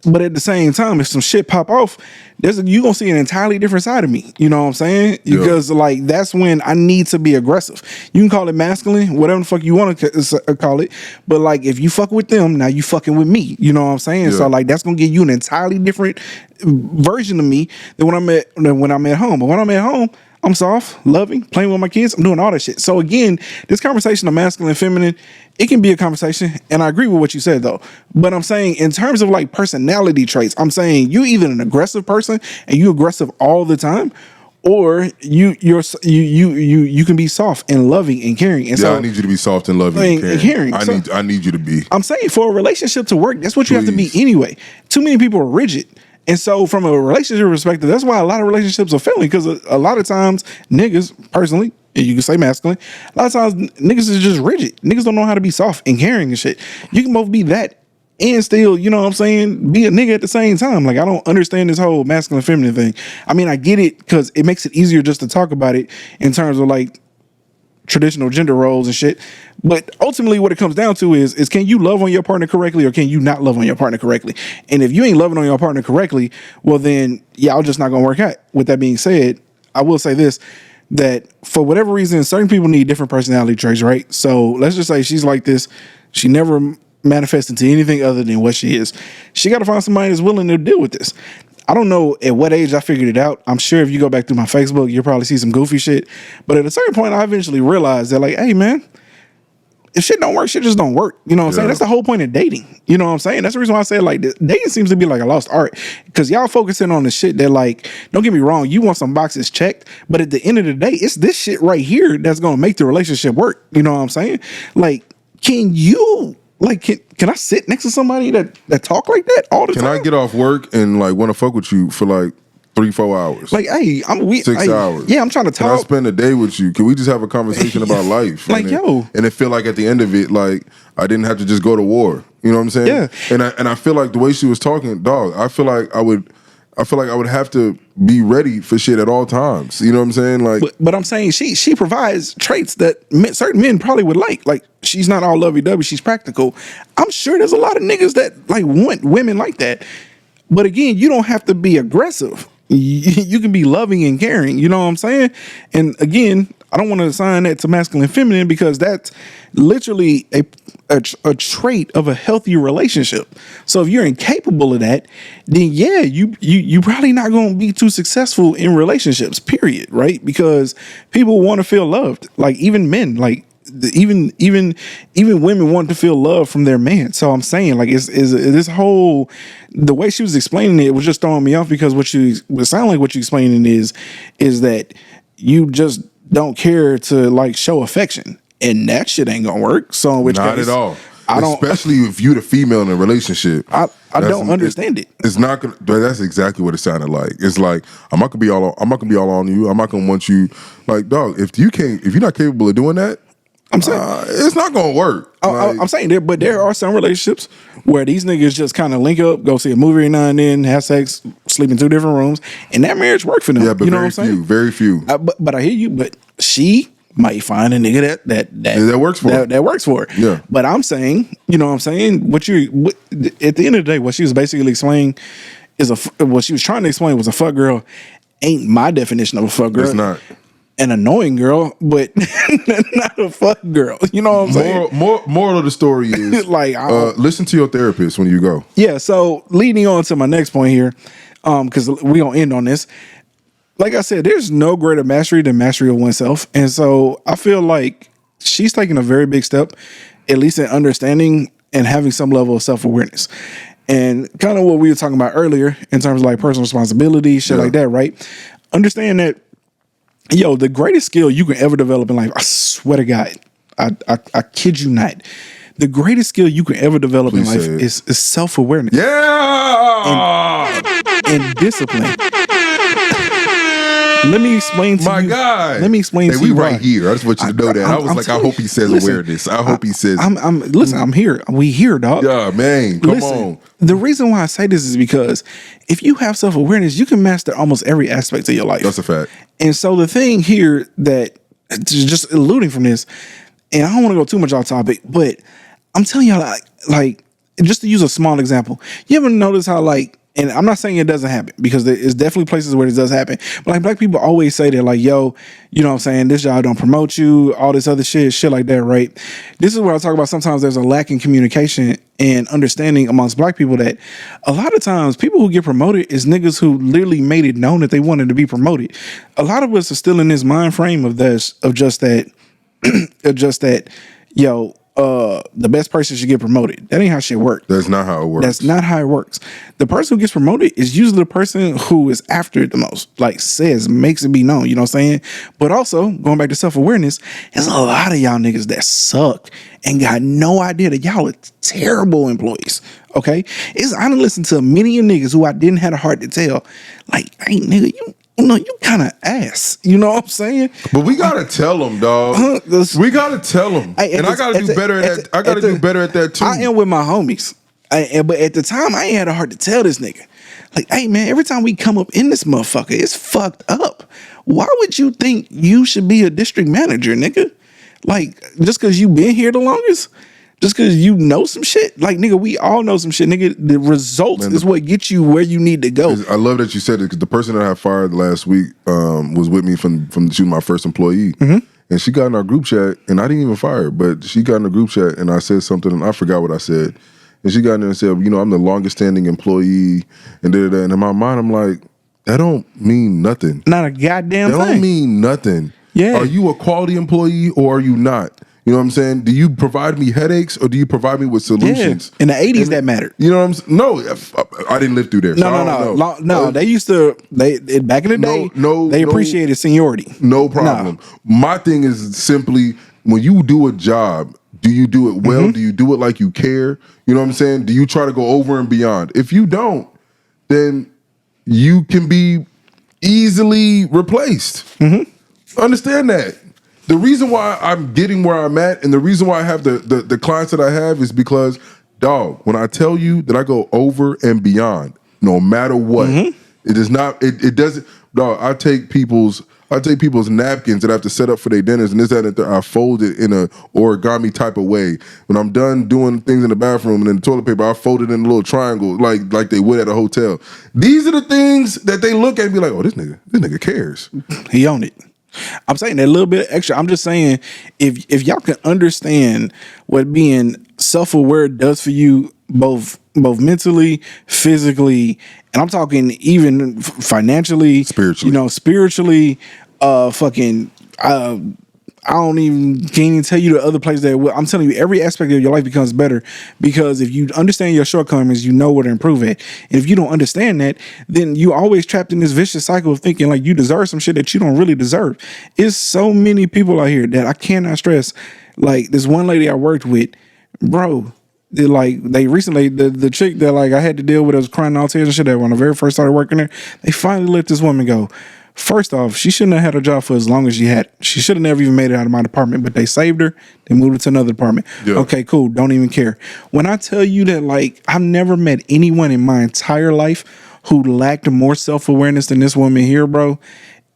But at the same time, if some shit pop off, you gonna see an entirely different side of me. You know what I'm saying? Yeah. Because like that's when I need to be aggressive. You can call it masculine, whatever the fuck you want to call it. But like if you fuck with them, now you fucking with me. You know what I'm saying? Yeah. So like that's gonna give you an entirely different version of me than when I'm at home. But when I'm at home, I'm soft, loving, playing with my kids. I'm doing all that shit. So again, this conversation of masculine and feminine, it can be a conversation. And I agree with what you said though. But I'm saying in terms of like personality traits, I'm saying you either an aggressive person and you aggressive all the time, or you can be soft and loving and caring. And so I need you to be soft and loving and caring. I need you to be. I'm saying for a relationship to work, that's what you have to be anyway. Too many people are rigid. And so from a relationship perspective, that's why a lot of relationships are failing, because a lot of times niggas, personally, you can say masculine, a lot of times niggas is just rigid. Niggas don't know how to be soft and caring and shit. You can both be that and still, you know what I'm saying, be a nigga at the same time. Like, I don't understand this whole masculine feminine thing. I mean, I get it because it makes it easier just to talk about it in terms of like traditional gender roles and shit. But ultimately what it comes down to is can you love on your partner correctly or can you not love on your partner correctly? And if you ain't loving on your partner correctly, well then y'all just not gonna work out. With that being said, I will say this, that for whatever reason, certain people need different personality traits, right? So let's just say she's like this. She never manifests into anything other than what she is. She got to find somebody that's willing to deal with this. I don't know at what age I figured it out. I'm sure if you go back through my Facebook, you'll probably see some goofy shit. But at a certain point, I eventually realized that, like, hey, man, if shit don't work, shit just don't work. You know what I'm saying? That's the whole point of dating. You know what I'm saying? That's the reason why I say, like, dating seems to be like a lost art. Because y'all focusing on the shit that, like, don't get me wrong, you want some boxes checked. But at the end of the day, it's this shit right here that's going to make the relationship work. You know what I'm saying? Like, can you... Like, can I sit next to somebody that talk like that all the time? Can I get off work and like want to fuck with you for like 3-4 hours? Like, hey, 6 hours. Yeah, I'm trying to talk. Can I spend a day with you? Can we just have a conversation about life? Like, and it feel like at the end of it, like I didn't have to just go to war. You know what I'm saying? Yeah. And I feel like the way she was talking, dog, I feel like I would have to be ready for shit at all times. You know what I'm saying? Like, but I'm saying she provides traits that certain men probably would like. Like, she's not all lovey-dovey. She's practical. I'm sure there's a lot of niggas that like want women like that. But again, you don't have to be aggressive. You can be loving and caring. You know what I'm saying? And again, I don't want to assign that to masculine and feminine because that's literally a trait of a healthy relationship. So if you're incapable of that, then yeah, you probably not going to be too successful in relationships. Period. Right? Because people want to feel loved. Like even men, like even women want to feel love from their man. So I'm saying, like, is this whole, the way she was explaining it was just throwing me off, because what sound like what you explaining is that you just don't care to like show affection, and that shit ain't gonna work. So in which not case, at all. I don't, especially if you the female in a relationship. I don't understand it. It's not gonna. But that's exactly what it sounded like. It's like I'm not gonna be all on you. I'm not gonna want you. Like, dog, if you're not capable of doing that, I'm saying it's not gonna work. I'm saying there are some relationships where these niggas just kind of link up, go see a movie every now and then, have sex, sleep in 2 different rooms, and that marriage worked for them. Yeah, but you know what I'm saying? Very few. But I hear you. But she might find a nigga that works for her. That works for her. Yeah. But I'm saying, you know what I'm saying? What at the end of the day, what she was basically explaining what she was trying to explain was a fuck girl ain't my definition of a fuck girl. It's not. An annoying girl, but not a fuck girl. You know what I'm saying? Moral of the story is like listen to your therapist when you go. Yeah. So leading on to my next point here, because we gonna end on this. Like I said, there's no greater mastery than mastery of oneself, and so I feel like she's taking a very big step, at least in understanding and having some level of self-awareness, and kind of what we were talking about earlier in terms of like personal responsibility, shit like that, right? Understand that. Yo, the greatest skill you can ever develop in life, I swear to God, I kid you not, the greatest skill you can ever develop in life is self-awareness. Yeah! And discipline. Let me explain to you. My God. Let me explain to you. We right here. I just want you to know that. I was like, I hope he says awareness. I hope he says. Listen, I'm here. We here, dog. Yeah, man. Come on. The reason why I say this is because if you have self-awareness, you can master almost every aspect of your life. That's a fact. And so the thing here that just alluding from this, and I don't want to go too much off topic, but I'm telling y'all, like just to use a small example, you ever notice how and I'm not saying it doesn't happen, because there's definitely places where it does happen. But like black people always say that, like, yo, you know what I'm saying, this job don't promote you, all this other shit like that, right? This is where I talk about sometimes there's a lack in communication and understanding amongst black people, that a lot of times people who get promoted is niggas who literally made it known that they wanted to be promoted. A lot of us are still in this mind frame of just that, yo, the best person should get promoted. That ain't how shit works. That's not how it works. That's not how it works. The person who gets promoted is usually the person who is after it the most, like makes it be known, you know what I'm saying? But also, going back to self-awareness, there's a lot of y'all niggas that suck and got no idea that y'all are terrible employees, okay? I done listened to many niggas who I didn't have a heart to tell, like, hey, nigga, you kind of ass. You know what I'm saying? But we gotta tell them, dog. We gotta tell them, and I gotta do better at that. I gotta do better at that too. I am with my homies, but at the time, I ain't had a heart to tell this nigga, like, hey man, every time we come up in this motherfucker, it's fucked up. Why would you think you should be a district manager, nigga? Like, just because you been here the longest? Just because you know some shit? Like, nigga, we all know some shit, nigga. The results is what gets you where you need to go. I love that you said it, because the person that I fired last week was with me from she was my first employee. Mm-hmm. And she got in our group chat, and I didn't even fire her, but she got in the group chat, and I said something, and I forgot what I said. And she got in there and said, you know, I'm the longest standing employee, and da-da-da. And in my mind, I'm like, that don't mean nothing. Not a goddamn thing. That don't mean nothing. Yeah. Are you a quality employee or are you not? You know what I'm saying? Do you provide me headaches or do you provide me with solutions? Yeah. In the 80s, that mattered. You know what I'm saying? No, I didn't live through there. No. They used to, back in the day, they appreciated seniority. No problem. My thing is simply, when you do a job, do you do it well? Mm-hmm. Do you do it like you care? You know what I'm saying? Do you try to go over and beyond? If you don't, then you can be easily replaced. Mm-hmm. Understand that. The reason why I'm getting where I'm at, and the reason why I have the clients that I have, is because, dog, when I tell you that I go over and beyond, no matter what, it is not. It doesn't. Dog, I take people's I take people's napkins that I have to set up for their dinners and this, that, and the third. I fold it in a origami type of way. When I'm done doing things in the bathroom and then the toilet paper, I fold it in a little triangle like they would at a hotel. These are the things that they look at and be like, oh, this nigga cares. He own it. I'm saying that little bit extra. I'm just saying if y'all can understand what being self-aware does for you, both mentally, physically, and I'm talking even financially, spiritually, I can't even tell you the other places that I'm telling you, every aspect of your life becomes better because if you understand your shortcomings, you know where to improve at. And if you don't understand that, then you always trapped in this vicious cycle of thinking like you deserve some shit that you don't really deserve. It's so many people out here that I cannot stress. Like this one lady I worked with, bro. They recently the chick that like I had to deal with was crying all tears and shit. That when I very first started working there, they finally let this woman go. First off, she shouldn't have had a job for as long as she had. She should have never even made it out of my department, but they saved her. They moved her to another department. Yeah. Okay, cool. Don't even care. When I tell you that, like, I've never met anyone in my entire life who lacked more self-awareness than this woman here, bro.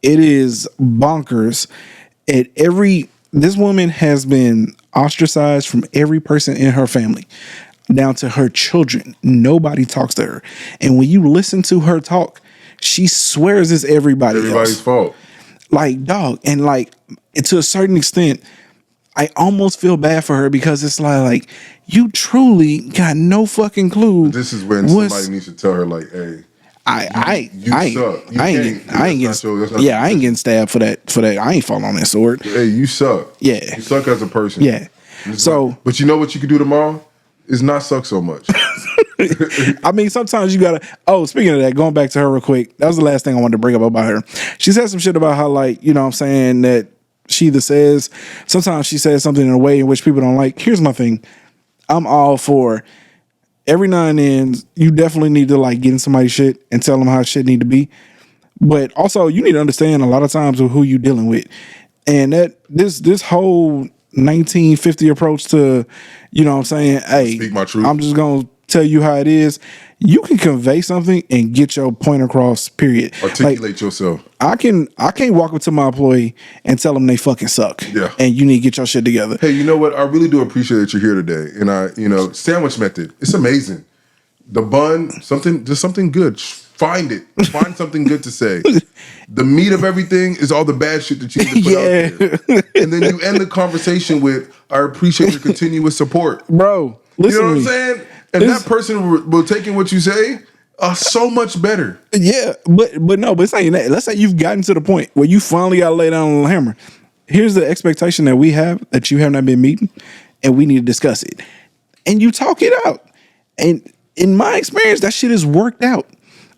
It is bonkers. This woman has been ostracized from every person in her family, down to her children. Nobody talks to her. And when you listen to her talk, she swears it's everybody's fault. Like, dog, and like to a certain extent, I almost feel bad for her because it's like you truly got no fucking clue. This is when somebody needs to tell her, like, hey, I ain't getting stabbed for that. I ain't falling on that sword. Hey, you suck. Yeah. You suck as a person. Yeah. So, but you know what you can do tomorrow? Is not suck so much. I mean, sometimes you gotta. Oh, speaking of that, going back to her real quick, that was the last thing I wanted to bring up about her. She said some shit about how, like, you know what I'm saying, that she either says, sometimes she says something in a way in which people don't like. Here's my thing. I'm all for every now and then, you definitely need to, like, get in somebody's shit and tell them how shit need to be. But also, you need to understand a lot of times with who you dealing with. And that this whole 1950 approach to, you know what I'm saying, hey, speak my truth. I'm just going to tell you how it is. You can convey something and get your point across, period. Articulate yourself. I can't walk up to my employee and tell them they fucking suck. Yeah. And you need to get your shit together. Hey, you know what? I really do appreciate that you're here today. And sandwich method. It's amazing. The bun, just something good. Find it. Find something good to say. The meat of everything is all the bad shit that you need to put out there. And then you end the conversation with, I appreciate your continuous support. Bro, listen. You know what I'm saying? And that person will take in what you say so much better. Yeah, but it's saying that. Let's say you've gotten to the point where you finally got to lay down on the hammer. Here's the expectation that we have that you have not been meeting, and we need to discuss it. And you talk it out. And in my experience, that shit has worked out.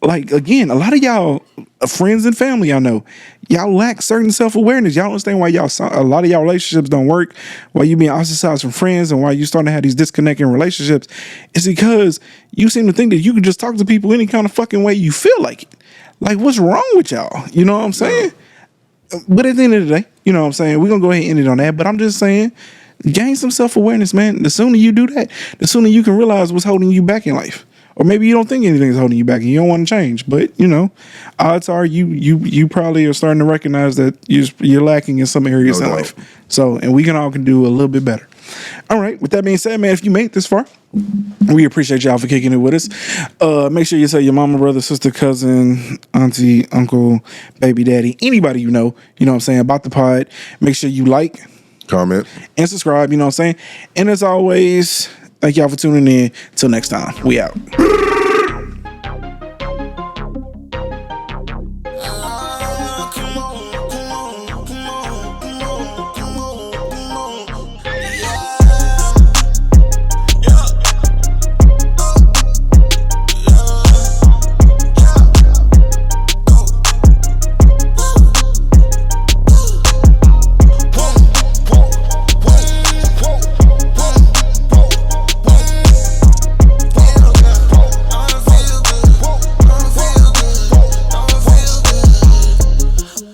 Like, again, a lot of y'all friends and family, I know, y'all lack certain self-awareness. Y'all understand why a lot of y'all relationships don't work, why you being ostracized from friends, and why you starting to have these disconnecting relationships. It's because you seem to think that you can just talk to people any kind of fucking way you feel like it. Like, what's wrong with y'all? You know what I'm saying? But at the end of the day, you know what I'm saying? We're going to go ahead and end it on that. But I'm just saying, gain some self-awareness, man. The sooner you do that, the sooner you can realize what's holding you back in life. Or maybe you don't think anything's holding you back and you don't want to change. But, odds are you probably are starting to recognize that you're lacking in some areas in life. So, and we can all do a little bit better. All right. With that being said, man, if you made it this far, we appreciate y'all for kicking it with us. Make sure you tell your mama, brother, sister, cousin, auntie, uncle, baby daddy, anybody you know what I'm saying, about the pod. Make sure you like, comment, and subscribe, you know what I'm saying? And as always, thank y'all for tuning in. Till next time, we out.